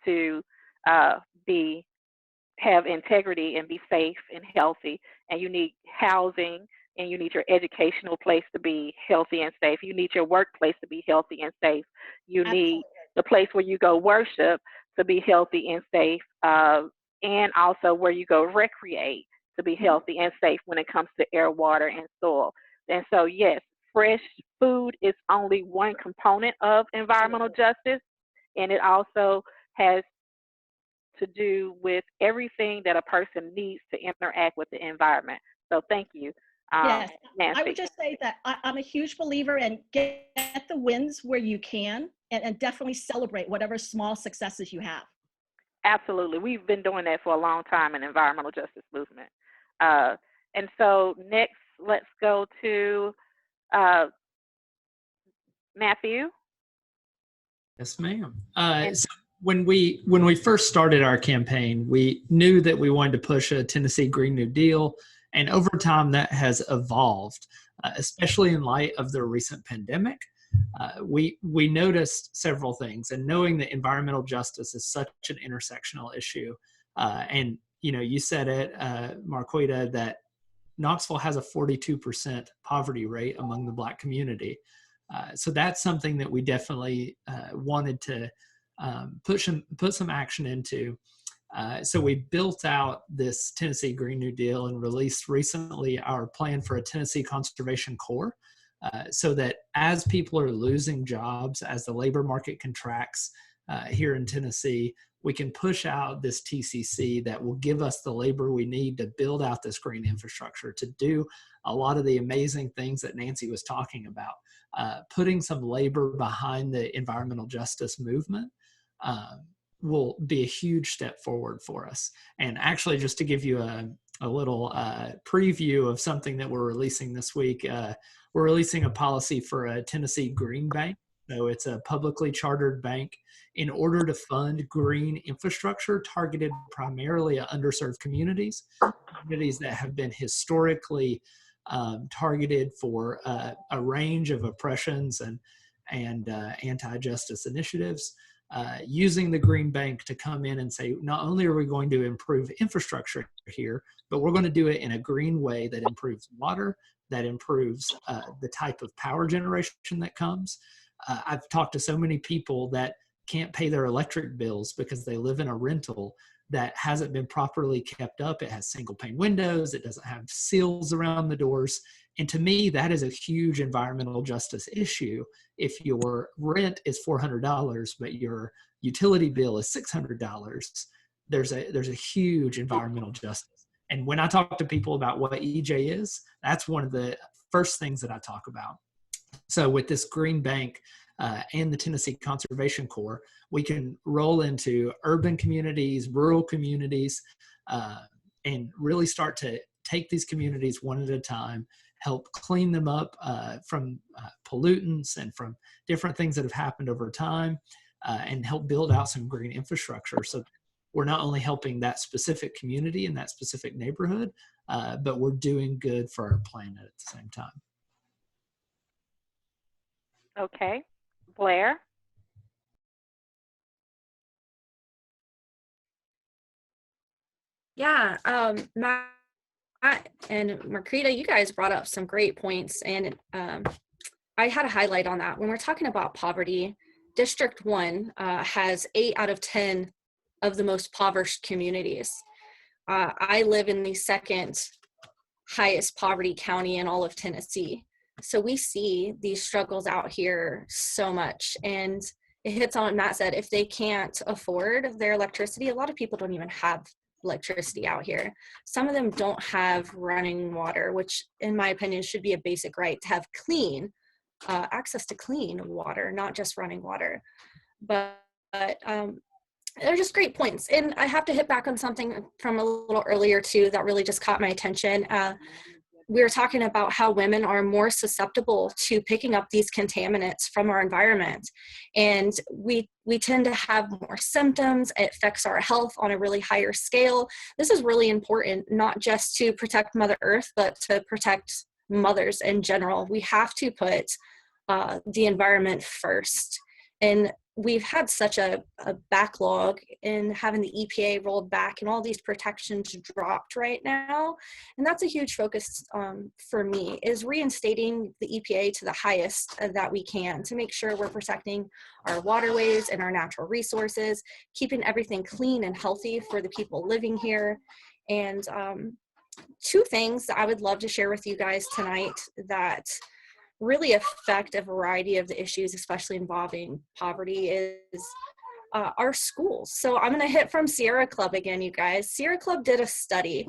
Speaker 1: to have integrity and be safe and healthy. And you need housing, and you need your educational place to be healthy and safe. You need your workplace to be healthy and safe. You need the place where you go worship to be healthy and safe, and also where you go recreate to be healthy and safe when it comes to air, water, and soil. And so, yes, fresh food is only one component of environmental justice, and it also has to do with everything that a person needs to interact with the environment. So thank you,
Speaker 14: Yes,
Speaker 1: Nancy.
Speaker 14: I would just say that I'm a huge believer in get the wins where you can, and definitely celebrate whatever small successes you have.
Speaker 1: Absolutely. We've been doing that for a long time in the environmental justice movement. And so next, let's go to Matthew.
Speaker 13: Yes, ma'am. So when we first started our campaign, we knew that we wanted to push a Tennessee Green New Deal, and over time that has evolved, especially in light of the recent pandemic. We noticed several things, and knowing that environmental justice is such an intersectional issue, and you said it, Marquita, that Knoxville has a 42% poverty rate among the Black community. So that's something that we definitely wanted to put some action into. So we built out this Tennessee Green New Deal and released recently our plan for a Tennessee Conservation Corps, so that as people are losing jobs, as the labor market contracts here in Tennessee, we can push out this TCC that will give us the labor we need to build out this green infrastructure, to do a lot of the amazing things that Nancy was talking about. Putting some labor behind the environmental justice movement will be a huge step forward for us. And actually, just to give you a little preview of something that we're releasing this week, we're releasing a policy for a Tennessee Green Bank. So it's a publicly chartered bank in order to fund green infrastructure targeted primarily at underserved communities that have been historically targeted for a range of oppressions and anti-justice initiatives, using the Green Bank to come in and say, not only are we going to improve infrastructure here, but we're going to do it in a green way that improves water, that improves the type of power generation that comes. I've talked to so many people that can't pay their electric bills because they live in a rental that hasn't been properly kept up. It has single pane windows. It doesn't have seals around the doors. And to me, that is a huge environmental justice issue. If your rent is $400, but your utility bill is $600, there's a huge environmental justice. And when I talk to people about what EJ is, that's one of the first things that I talk about. So with this Green Bank and the Tennessee Conservation Corps, we can roll into urban communities, rural communities, and really start to take these communities one at a time, help clean them up from pollutants and from different things that have happened over time, and help build out some green infrastructure. So we're not only helping that specific community in that specific neighborhood, but we're doing good for our planet at the same time.
Speaker 1: Okay. Blair?
Speaker 12: Yeah, Matt and Marquita, you guys brought up some great points, and I had a highlight on that. When we're talking about poverty, District 1 has 8 out of 10 of the most impoverished communities. I live in the second highest poverty county in all of Tennessee. So we see these struggles out here so much, and it hits on what Matt said. If they can't afford their electricity, a lot of people don't even have electricity out here. Some of them don't have running water, which in my opinion should be a basic right, to have clean access to clean water, not just running water. But they're just great points. And I have to hit back on something from a little earlier too that really just caught my attention. we were talking about how women are more susceptible to picking up these contaminants from our environment. And we tend to have more symptoms. It affects our health on a really higher scale. This is really important, not just to protect Mother Earth, but to protect mothers in general. We have to put the environment first. And we've had such a backlog in having the EPA rolled back and all these protections dropped right now. And that's a huge focus for me, is reinstating the EPA to the highest that we can to make sure we're protecting our waterways and our natural resources, keeping everything clean and healthy for the people living here. And two things that I would love to share with you guys tonight that really affect a variety of the issues, especially involving poverty, is our schools. So I'm going to hit from Sierra Club again, you guys. Sierra Club did a study,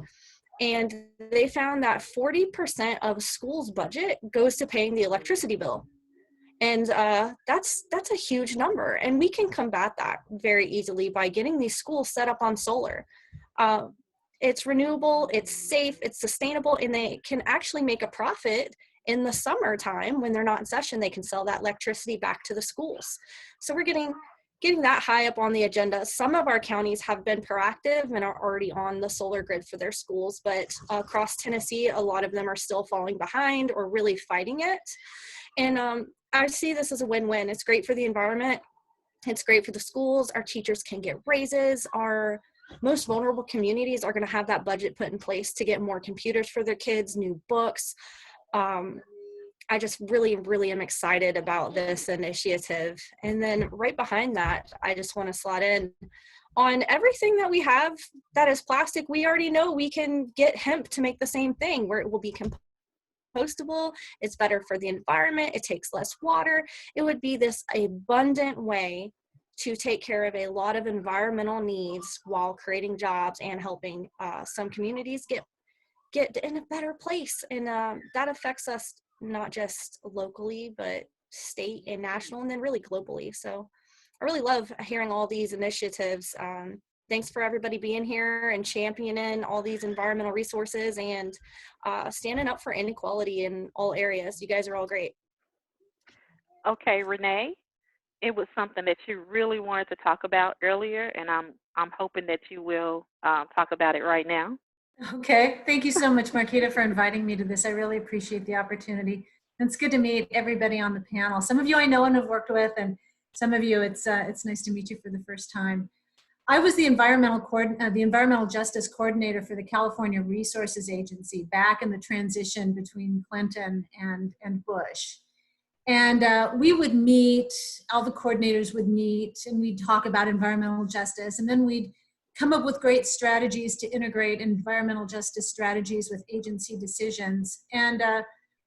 Speaker 12: and they found that 40% of schools' budget goes to paying the electricity bill. And that's a huge number. And we can combat that very easily by getting these schools set up on solar. It's renewable, it's safe, it's sustainable, and they can actually make a profit in the summertime when they're not in session. They can sell that electricity back to the schools. So we're getting that high up on the agenda. Some of our counties have been proactive and are already on the solar grid for their schools, but across Tennessee, a lot of them are still falling behind or really fighting it. And I see this as a win-win. It's great for the environment. It's great for the schools. Our teachers can get raises. Our most vulnerable communities are going to have that budget put in place to get more computers for their kids, new books. I just really, really am excited about this initiative. And then right behind that, I just want to slot in on everything that we have that is plastic. We already know we can get hemp to make the same thing, where it will be compostable. It's better for the environment. It takes less water. It would be this abundant way to take care of a lot of environmental needs while creating jobs and helping some communities get in a better place. And that affects us not just locally, but state and national, and then really globally. So I really love hearing all these initiatives. Thanks for everybody being here and championing all these environmental resources and standing up for inequality in all areas. You guys are all great.
Speaker 1: Okay, Renee, it was something that you really wanted to talk about earlier, and I'm hoping that you will talk about it right now.
Speaker 11: Okay, thank you so much, Marquita, for inviting me to this. I really appreciate the opportunity. And it's good to meet everybody on the panel. Some of you I know and have worked with, and some of you it's nice to meet you for the first time. I was the environmental justice coordinator for the California Resources Agency back in the transition between Clinton and Bush. And we would meet, all the coordinators would meet, and we'd talk about environmental justice, and then we'd come up with great strategies to integrate environmental justice strategies with agency decisions. And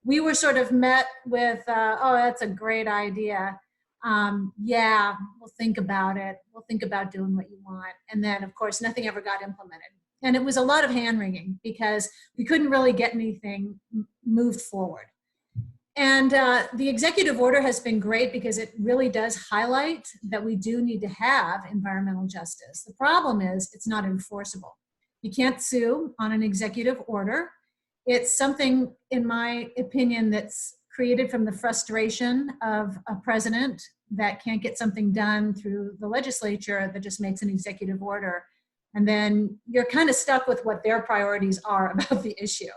Speaker 11: we were sort of met with, oh, that's a great idea. Yeah, we'll think about it. We'll think about doing what you want. And then, of course, nothing ever got implemented. And it was a lot of hand-wringing because we couldn't really get anything moved forward. And the executive order has been great because it really does highlight that we do need to have environmental justice. The problem is it's not enforceable. You can't sue on an executive order. It's something, in my opinion, that's created from the frustration of a president that can't get something done through the legislature that just makes an executive order. And then you're kind of stuck with what their priorities are about the issue.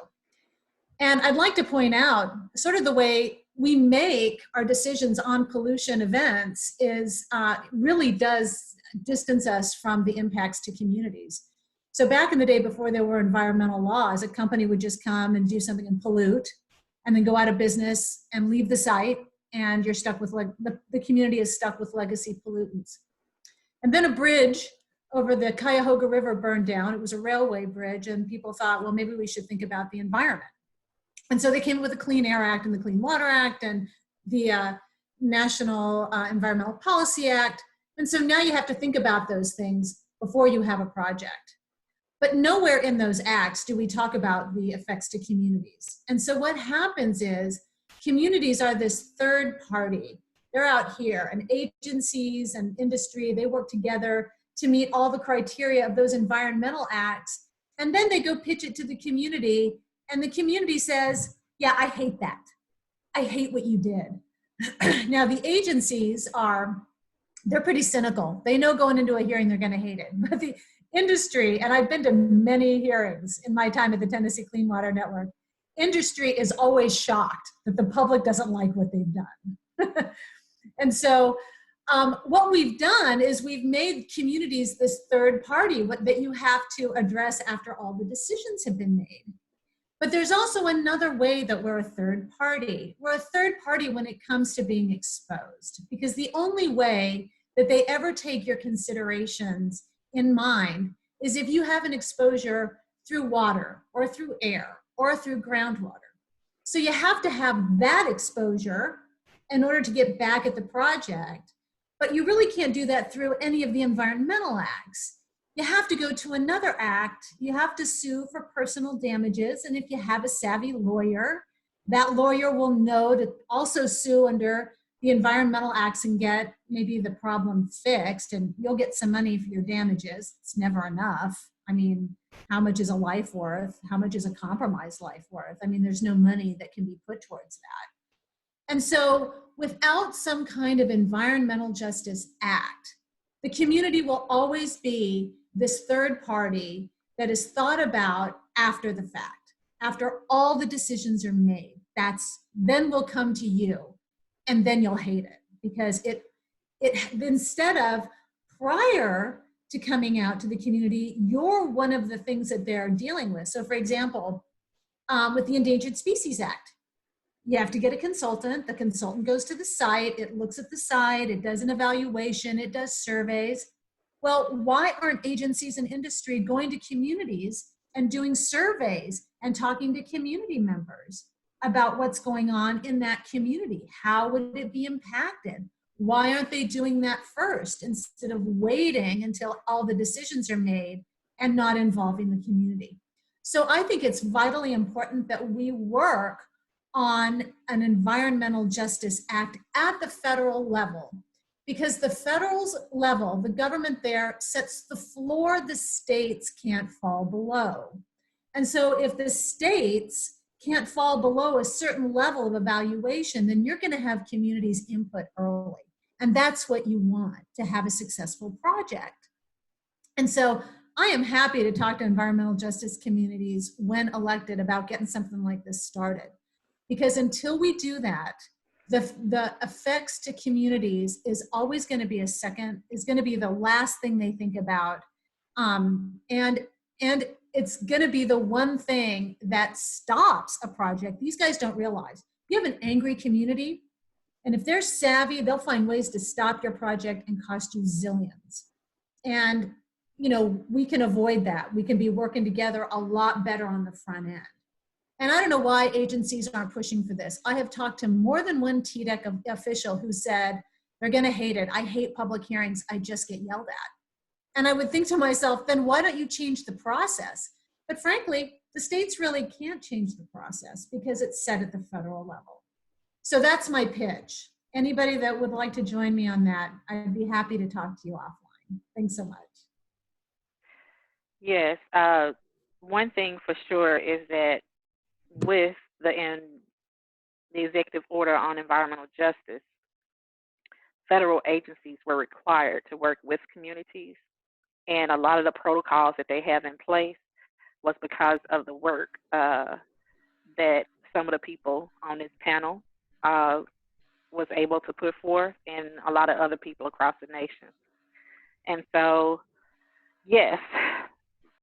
Speaker 11: And I'd like to point out sort of the way we make our decisions on pollution events is really does distance us from the impacts to communities. So back in the day before there were environmental laws, a company would just come and do something and pollute and then go out of business and leave the site, and you're stuck with, like, the community is stuck with legacy pollutants. And then a bridge over the Cuyahoga River burned down. It was a railway bridge, and people thought, well, maybe we should think about the environment. And so they came up with the Clean Air Act and the Clean Water Act and the National Environmental Policy Act. And so now you have to think about those things before you have a project. But nowhere in those acts do we talk about the effects to communities. And so what happens is communities are this third party. They're out here, and agencies and industry, they work together to meet all the criteria of those environmental acts. And then they go pitch it to the community, And the community says, yeah, I hate that. I hate what you did. Now the agencies they're pretty cynical. They know going into a hearing they're going to hate it. But the industry, and I've been to many hearings in my time at the Tennessee Clean Water Network, industry is always shocked that the public doesn't like what they've done. And so what we've done is we've made communities this third party that you have to address after all the decisions have been made. But there's also another way that we're a third party. We're a third party when it comes to being exposed, because the only way that they ever take your considerations in mind is if you have an exposure through water or through air or through groundwater. So you have to have that exposure in order to get back at the project, but you really can't do that through any of the environmental acts. You have to go to another act. You have to sue for personal damages. And if you have a savvy lawyer, that lawyer will know to also sue under the environmental acts and get maybe the problem fixed, and you'll get some money for your damages. It's never enough. I mean, how much is a life worth? How much is a compromised life worth? I mean, there's no money that can be put towards that. And so without some kind of environmental justice act, the community will always be this third party that is thought about after the fact, after all the decisions are made. Then we'll come to you, and then you'll hate it, because it instead of prior to coming out to the community, you're one of the things that they're dealing with. So for example, with the Endangered Species Act, you have to get a consultant. The consultant goes to the site, it looks at the site, it does an evaluation, it does surveys. Well, why aren't agencies and industry going to communities and doing surveys and talking to community members about what's going on in that community? How would it be impacted? Why aren't they doing that first instead of waiting until all the decisions are made and not involving the community? So I think it's vitally important that we work on an environmental justice act at the federal level, because the federal level, the government there sets the floor the states can't fall below. And so if the states can't fall below a certain level of evaluation, then you're going to have communities input early. And that's what you want to have a successful project. And so I am happy to talk to environmental justice communities when elected about getting something like this started. Because until we do that, the effects to communities is always going to be the last thing they think about. And it's going to be the one thing that stops a project. These guys don't realize. You have an angry community, and if they're savvy, they'll find ways to stop your project and cost you zillions. And, you know, we can avoid that. We can be working together a lot better on the front end. And I don't know why agencies aren't pushing for this. I have talked to more than one TDEC official who said, they're going to hate it. I hate public hearings. I just get yelled at. And I would think to myself, then why don't you change the process? But frankly, the states really can't change the process because it's set at the federal level. So that's my pitch. Anybody that would like to join me on that, I'd be happy to talk to you offline. Thanks so much.
Speaker 1: Yes, one thing for sure is that with the executive order on environmental justice, federal agencies were required to work with communities, and a lot of the protocols that they have in place was because of the work that some of the people on this panel was able to put forth, and a lot of other people across the nation. And so, yes,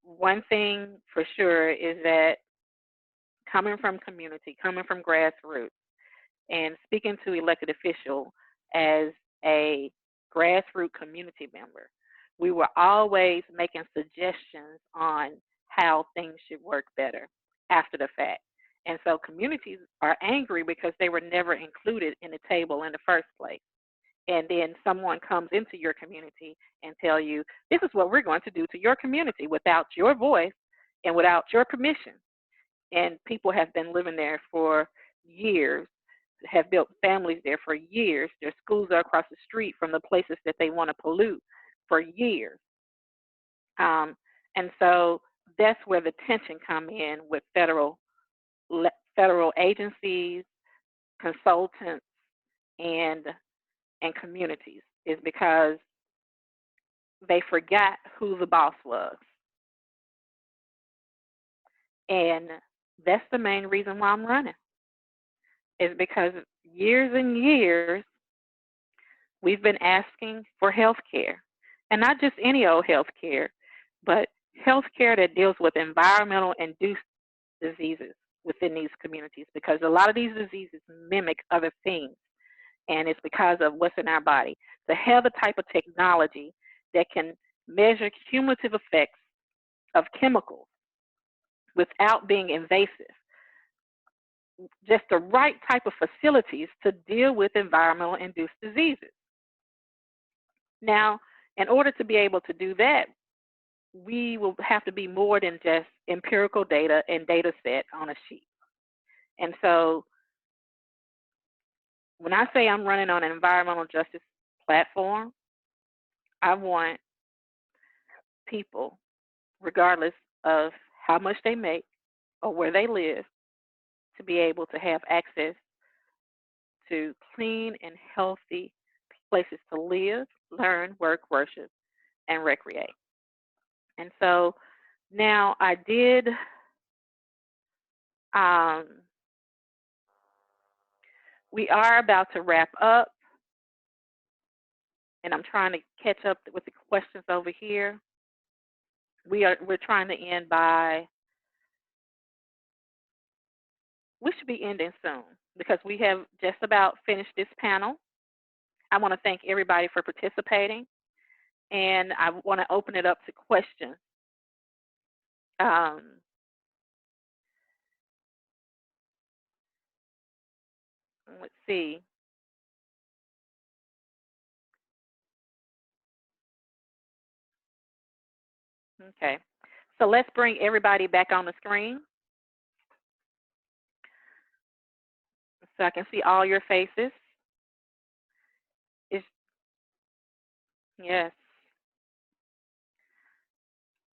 Speaker 1: one thing for sure is that coming from community, coming from grassroots, and speaking to elected official as a grassroots community member, we were always making suggestions on how things should work better after the fact. And so communities are angry because they were never included in the table in the first place. And then someone comes into your community and tell you, this is what we're going to do to your community without your voice and without your permission. And people have been living there for years, have built families there for years. Their schools are across the street from the places that they want to pollute for years. And so that's where the tension come in with federal federal agencies, consultants, and communities, is because they forgot who the boss was. And that's the main reason why I'm running, is because years and years we've been asking for health care, and not just any old health care, but health care that deals with environmental induced diseases within these communities, because a lot of these diseases mimic other things, and it's because of what's in our body. To have the type of technology that can measure cumulative effects of chemicals without being invasive, just the right type of facilities to deal with environmental induced diseases. Now, in order to be able to do that, we will have to be more than just empirical data and data set on a sheet. And so when I say I'm running on an environmental justice platform, I want people, regardless of how much they make or where they live, to be able to have access to clean and healthy places to live, learn, work, worship, and recreate. And so now I did we are about to wrap up, and I'm trying to catch up with the questions over here. We're trying to end by, we should be ending soon because we have just about finished this panel. I want to thank everybody for participating, and I want to open it up to questions. Let's see. Okay, so let's bring everybody back on the screen so I can see all your faces. Yes.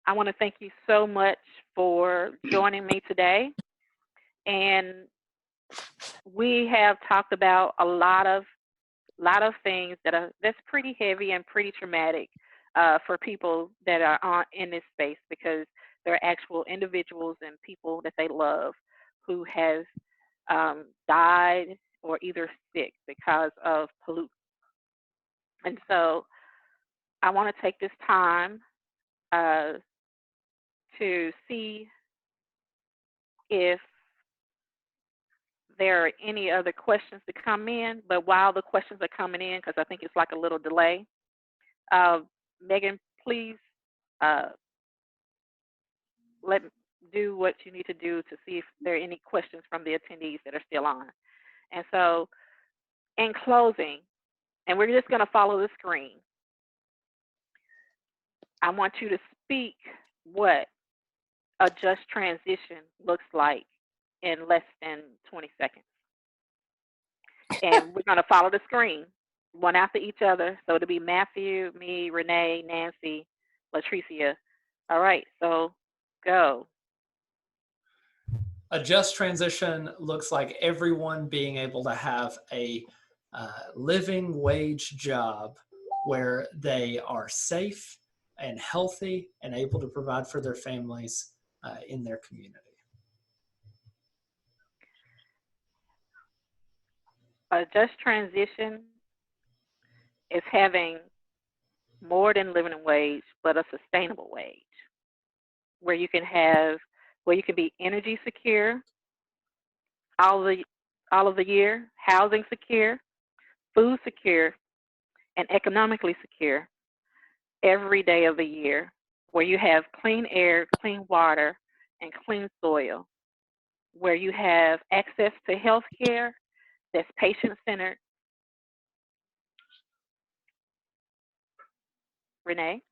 Speaker 1: I want to thank you so much for joining me today. And we have talked about a lot of things that's pretty heavy and pretty traumatic for people that are in this space, because they're actual individuals and people that they love who have died or either sick because of pollutants. And so I want to take this time to see if there are any other questions to come in. But while the questions are coming in, because I think it's like a little delay, Megan, please do what you need to do to see if there are any questions from the attendees that are still on. And so in closing, and we're just going to follow the screen, I want you to speak what a just transition looks like in less than 20 seconds. And we're going to follow the screen one after each other. So it'll be Matthew, me, Renee, Nancy, LaTricea. All right, so go.
Speaker 13: A just transition looks like everyone being able to have a living wage job where they are safe and healthy and able to provide for their families in their community.
Speaker 1: A just transition is having more than living wage, but a sustainable wage, where you can be energy secure all of the year, housing secure, food secure, and economically secure every day of the year, where you have clean air, clean water, and clean soil, where you have access to health care that's patient-centered. Renee?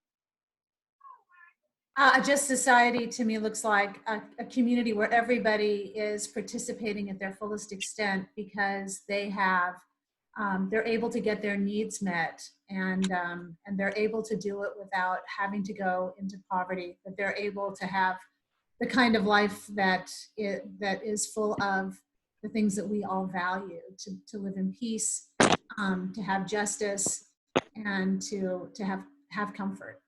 Speaker 11: A just society to me looks like a community where everybody is participating at their fullest extent because they have, they're able to get their needs met, and they're able to do it without having to go into poverty, that they're able to have the kind of life that is full of the things that we all value, to live in peace, to have justice, and to have comfort.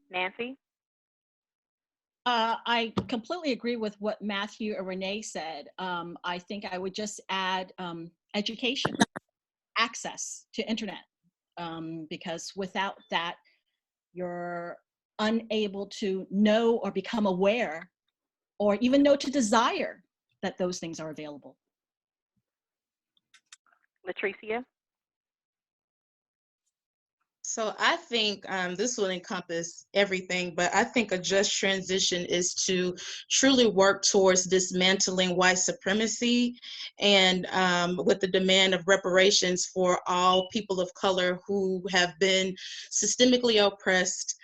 Speaker 1: Nancy?
Speaker 14: I completely agree with what Matthew and Renee said. I think I would just add education, access to internet, because without that, you're unable to know or become aware or even know to desire that those things are available.
Speaker 1: LaTricea?
Speaker 8: So I think this will encompass everything, but I think a just transition is to truly work towards dismantling white supremacy and with the demand of reparations for all people of color who have been systemically oppressed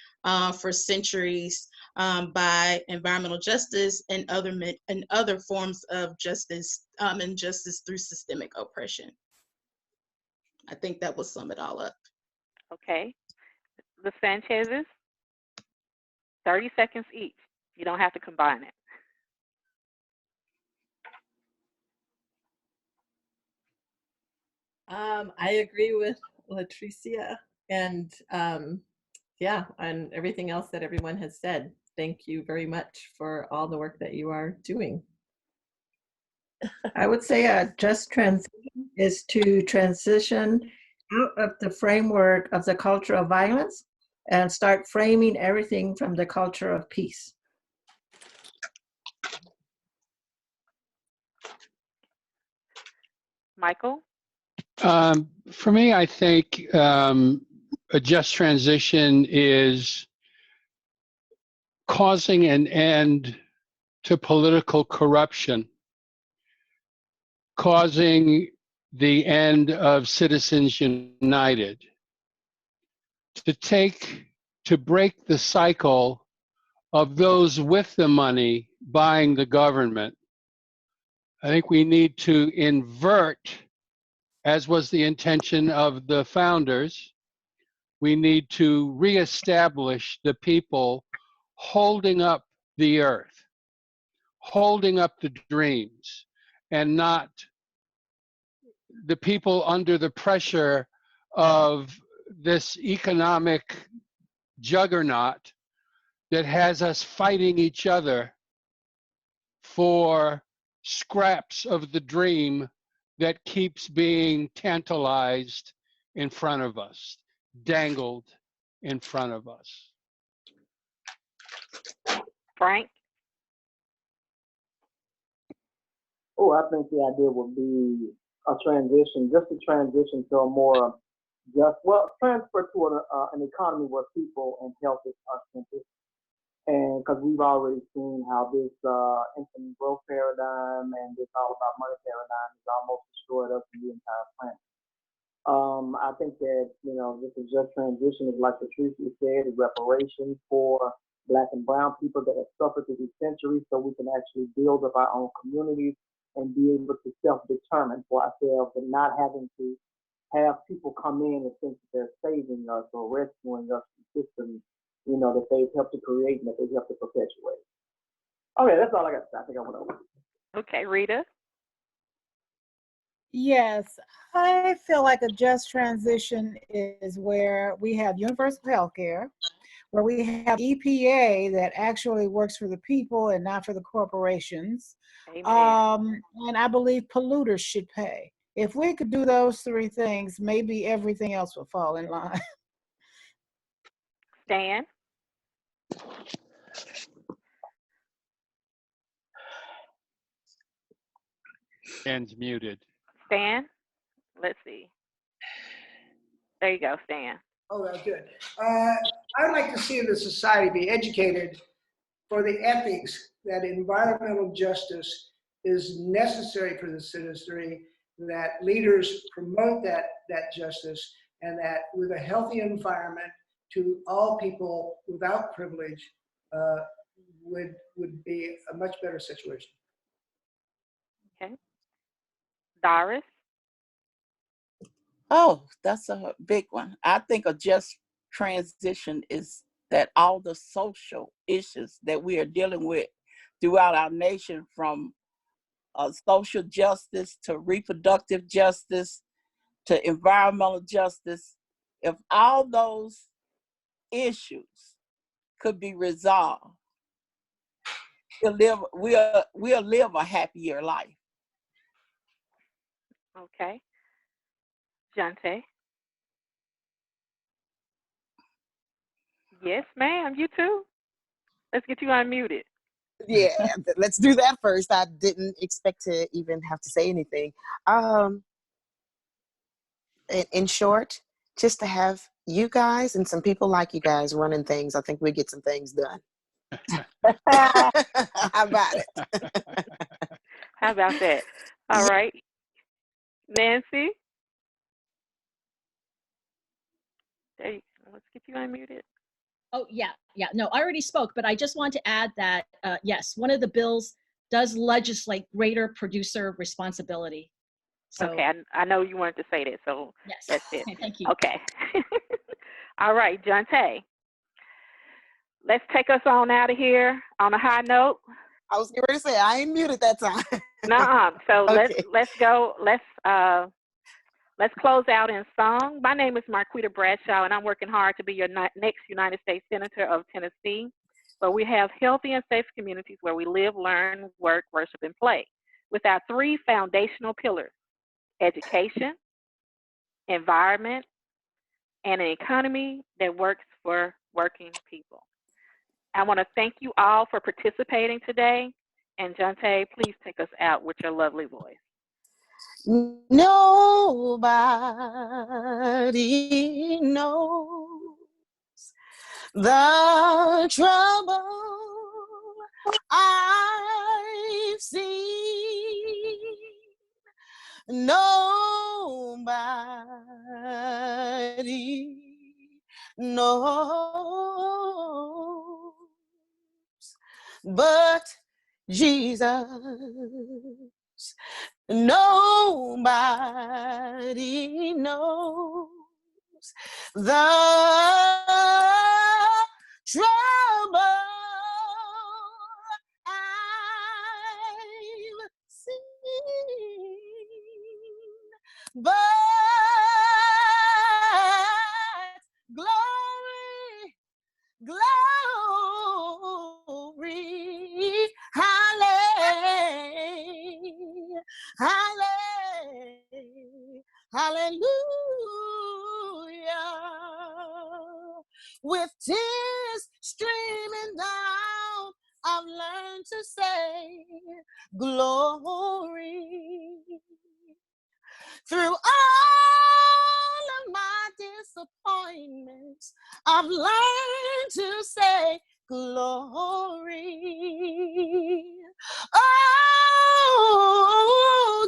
Speaker 8: for centuries by environmental justice and other forms of justice and justice through systemic oppression. I think that will sum it all up.
Speaker 1: Okay. The Sanchez's, 30 seconds each. You don't have to combine it.
Speaker 6: I agree with LaTricea and yeah, and everything else that everyone has said. Thank you very much for all the work that you are doing.
Speaker 2: I would say a just transition is to transition out of the framework of the culture of violence and start framing everything from the culture of peace.
Speaker 1: Michael?
Speaker 3: For me, I think a just transition is causing an end to political corruption, causing the end of Citizens United, to break the cycle of those with the money buying the government. I think we need to invert, as was the intention of the founders, we need to reestablish the people holding up the earth, holding up the dreams, and not the people under the pressure of this economic juggernaut that has us fighting each other for scraps of the dream that keeps being tantalized in front of us, dangled in front of us.
Speaker 1: Frank?
Speaker 9: Oh, I think the idea would be a transition, just a transition to a more just, well, transfer to an economy where people and health is centered. And because we've already seen how this infinite growth paradigm and this all about money paradigm has almost destroyed us and the entire planet. I think that, you know, this is just transition is like LaTricea said, is reparations for Black and brown people that have suffered through these centuries, so we can actually build up our own communities and be able to self-determine for ourselves and not having to have people come in and think that they're saving us or rescuing us from systems, you know, that they've helped to create and that they've helped to perpetuate. Okay, that's all I got to say. I think I went over.
Speaker 1: Okay, Rita?
Speaker 7: Yes, I feel like a just transition is where we have universal health care, where we have EPA that actually works for the people and not for the corporations. And I believe polluters should pay. If we could do those three things, maybe everything else will fall in line.
Speaker 1: Stan?
Speaker 3: Stan's muted.
Speaker 1: Stan? Let's see. There you go, Stan.
Speaker 5: Oh, that's good. I'd like to see the society be educated for the ethics that environmental justice is necessary for the citizenry, that leaders promote that justice, and that with a healthy environment to all people without privilege would be a much better situation.
Speaker 1: Okay. Doris?
Speaker 4: Oh, that's a big one. I think a just transition is that all the social issues that we are dealing with throughout our nation, from social justice to reproductive justice to environmental justice, if all those issues could be resolved, we'll live a happier life.
Speaker 1: Okay. Jonte? Yes, ma'am. You too. Let's get you unmuted.
Speaker 10: Yeah, let's do that first. I didn't expect to even have to say anything. In short, just to have you guys and some people like you guys running things, I think we get some things done. How about it?
Speaker 1: How about that? All right. Nancy? There you go. Let's get you unmuted.
Speaker 14: Oh, yeah. No, I already spoke, but I just want to add that, yes, one of the bills does legislate greater producer responsibility. So,
Speaker 1: okay, I know you wanted to say that, so
Speaker 14: yes.
Speaker 1: that's it.
Speaker 14: Okay, thank you.
Speaker 1: Okay. All right, Jonte. Let's take us on out of here on a high note.
Speaker 10: I was going to say, I ain't muted that time.
Speaker 1: Nuh-uh. So
Speaker 10: Okay.
Speaker 1: let's go. Let's close out in song. My name is Marquita Bradshaw, and I'm working hard to be your next United States Senator of Tennessee, where we have healthy and safe communities where we live, learn, work, worship, and play, with our 3 foundational pillars: education, environment, and an economy that works for working people. I want to thank you all for participating today. And Jonte, please take us out with your lovely voice.
Speaker 10: Nobody knows the trouble I've seen. Nobody knows but Jesus. Nobody knows the trouble I've seen, but glory, glory, hallelujah. With tears streaming down, I've learned to say glory. Through all of my disappointments, I've learned to say glory. Oh,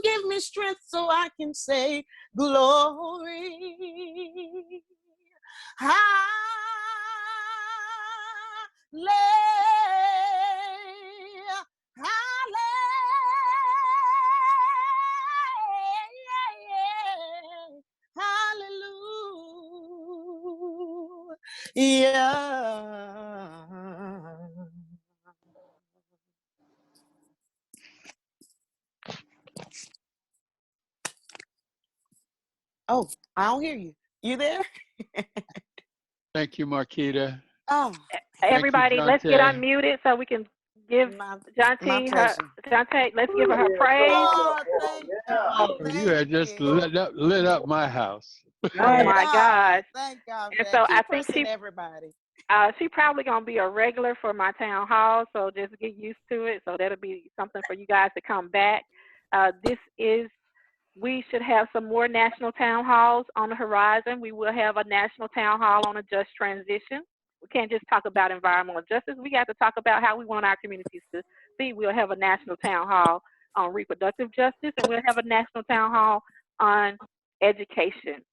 Speaker 10: give me strength so I can say glory. Oh, I don't hear you. You there?
Speaker 3: Thank you, Marquita.
Speaker 10: Oh,
Speaker 1: Everybody, let's get unmuted so we can give Jonte her. Jonte, let's give her her praise.
Speaker 10: Oh, thank you.
Speaker 3: You had just lit up my house.
Speaker 1: Oh my gosh!
Speaker 10: Thank God.
Speaker 1: And so I think
Speaker 10: everybody.
Speaker 1: She probably gonna be a regular for my town hall, so just get used to it. So that'll be something for you guys to come back. We should have some more national town halls on the horizon. We will have a national town hall on a just transition. We can't just talk about environmental justice. We got to talk about how we want our communities to be. We'll have a national town hall on reproductive justice, and we'll have a national town hall on education.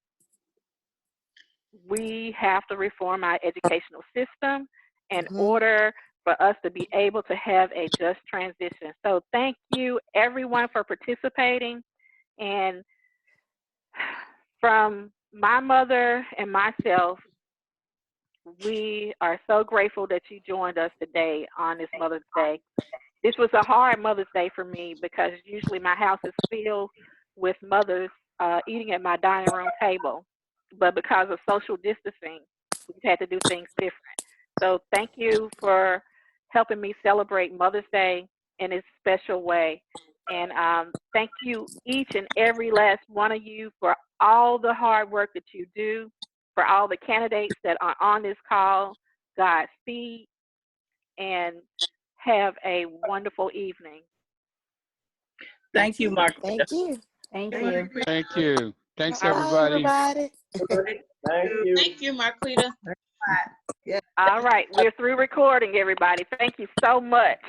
Speaker 1: We have to reform our educational system in order for us to be able to have a just transition. So thank you everyone for participating. And from my mother and myself, we are so grateful that you joined us today on this Mother's Day. This was a hard Mother's Day for me because usually my house is filled with mothers eating at my dining room table. But because of social distancing, we've had to do things different. So thank you for helping me celebrate Mother's Day in a special way. And thank you, each and every last one of you, for all the hard work that you do, for all the candidates that are on this call. Godspeed, and have a wonderful evening.
Speaker 4: Thank you, Mark.
Speaker 10: Thank you.
Speaker 15: Thank you.
Speaker 3: Thank you. Thanks,
Speaker 10: Bye,
Speaker 3: everybody.
Speaker 10: everybody.
Speaker 9: Thank you.
Speaker 8: Thank you, Marquita.
Speaker 1: All right, we're through recording, everybody. Thank you so much.